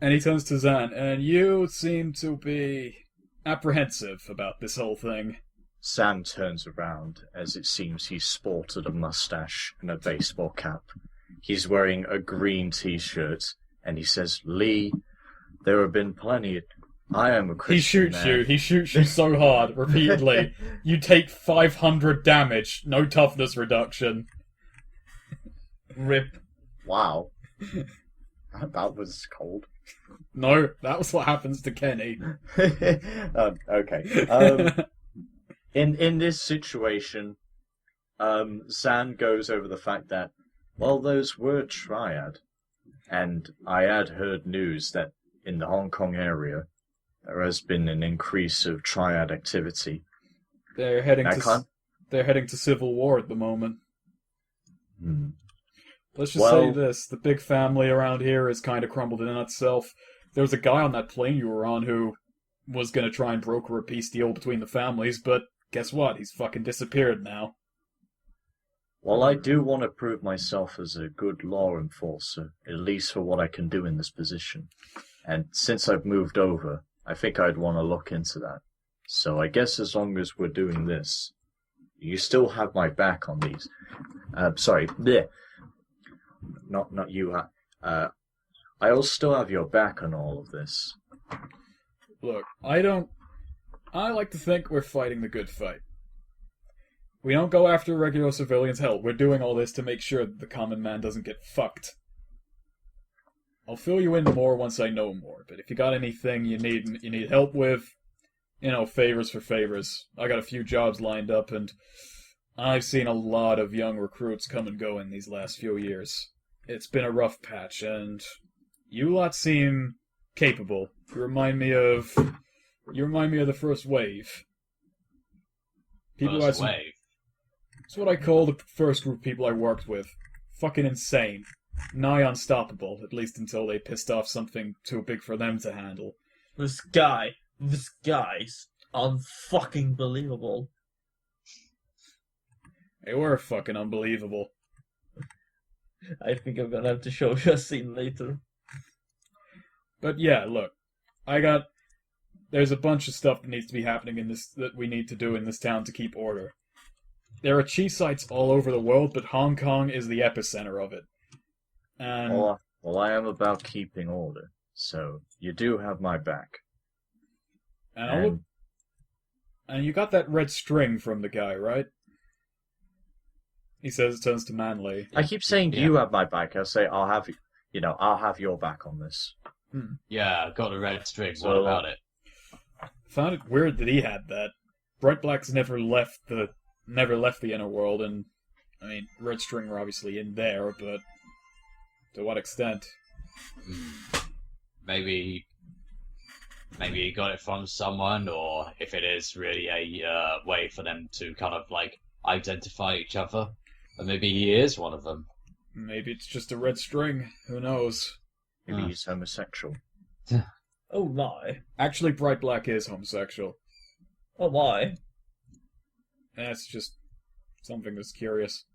And he turns to Zan, and you seem to be apprehensive about this whole thing. Sam turns around as it seems he's sported a mustache and a baseball cap. He's wearing a green t-shirt, and he says, Lee, there have been plenty... I am a Christian He shoots you so hard, repeatedly. You take 500 damage, no toughness reduction. Rip. Wow. That was cold. No, that was what happens to Kenny. Okay. In this situation, Zan goes over the fact that, well, those were triad, and I had heard news that in the Hong Kong area there has been an increase of triad activity. They're heading That to they're heading to civil war at the moment. Hmm. Let's just say this: the big family around here is kind of crumbled in on itself. There was a guy on that plane you were on who was going to try and broker a peace deal between the families, but guess what? He's fucking disappeared now. Well, I do want to prove myself as a good law enforcer, at least for what I can do in this position. And since I've moved over, I think I'd want to look into that. So I guess as long as we're doing this, you still have my back on these. Sorry, bleh. Not you. I also still have your back on all of this. Look, I like to think we're fighting the good fight. We don't go after regular civilians. Hell, we're doing all this to make sure that the common man doesn't get fucked. I'll fill you in more once I know more, but if you got anything you need help with, favors for favors. I got a few jobs lined up, and I've seen a lot of young recruits come and go in these last few years. It's been a rough patch, and you lot seem capable. You remind me of the first wave. First wave? It's what I call the first group of people I worked with. Fucking insane. Nigh unstoppable, at least until they pissed off something too big for them to handle. This guy's unfucking believable. They were fucking unbelievable. I think I'm gonna have to show you a scene later. But yeah, look, there's a bunch of stuff that needs to be happening that we need to do in this town to keep order. There are chi sites all over the world, but Hong Kong is the epicenter of it. And well, I am about keeping order, so you do have my back. And you got that red string from the guy, right? He says, turns to Manley. I keep saying you have my back. I say I'll have your back on this. Yeah, got a red string. What about it? Found it weird that he had that. Bright Black's never left the inner world, and I mean, red string are obviously in there, but to what extent? Maybe he got it from someone, or if it is really a way for them to kind of like identify each other, or maybe he is one of them. Maybe it's just a red string. Who knows? Maybe he's homosexual. Oh my. Actually, Bright Black is homosexual. Oh my. That's just something that's curious.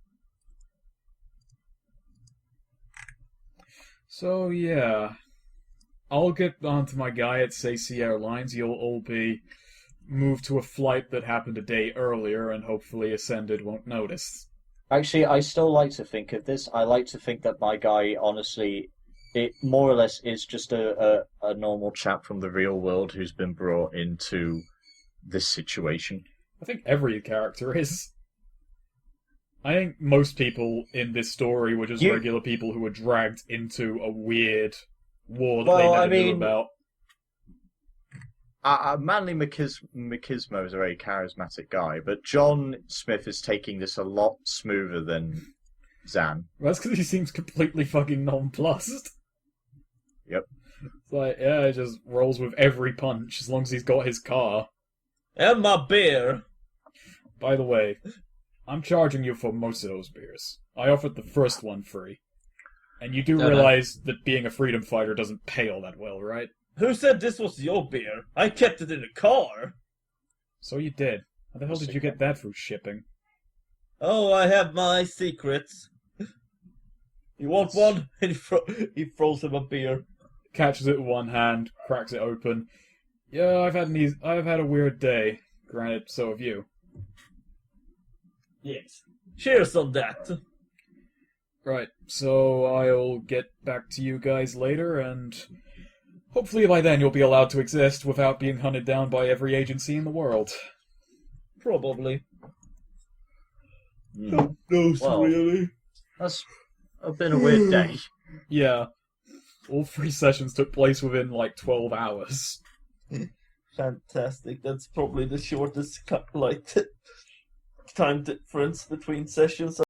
So, yeah. I'll get on to my guy at SAC Airlines. You'll all be moved to a flight that happened a day earlier, and hopefully Ascended won't notice. Actually, I still like to think of this. I like to think that my guy, honestly, it more or less is just a normal chap from the real world who's been brought into this situation. I think every character is. I think most people in this story were just regular people who were dragged into a weird war that they never knew about. Manly Machismo is a very charismatic guy, but John Smith is taking this a lot smoother than Zan. Well, that's because he seems completely fucking nonplussed. Yep. It's like, yeah, he just rolls with every punch as long as he's got his car. And my beer! By the way, I'm charging you for most of those beers. I offered the first one free. And you do realize that being a freedom fighter doesn't pay all that well, right? Who said this was your beer? I kept it in the car. So you did. How the hell did you get that through shipping? Oh, I have my secrets. You want one? And he throws him a beer. Catches it with one hand, cracks it open. Yeah, I've had a weird day. Granted, so have you. Yes. Cheers on that. Right, so I'll get back to you guys later, and hopefully by then you'll be allowed to exist without being hunted down by every agency in the world. Probably. No, Well, really. It's been a weird day. Yeah. All 3 sessions took place within like 12 hours. Fantastic. That's probably the shortest time difference between sessions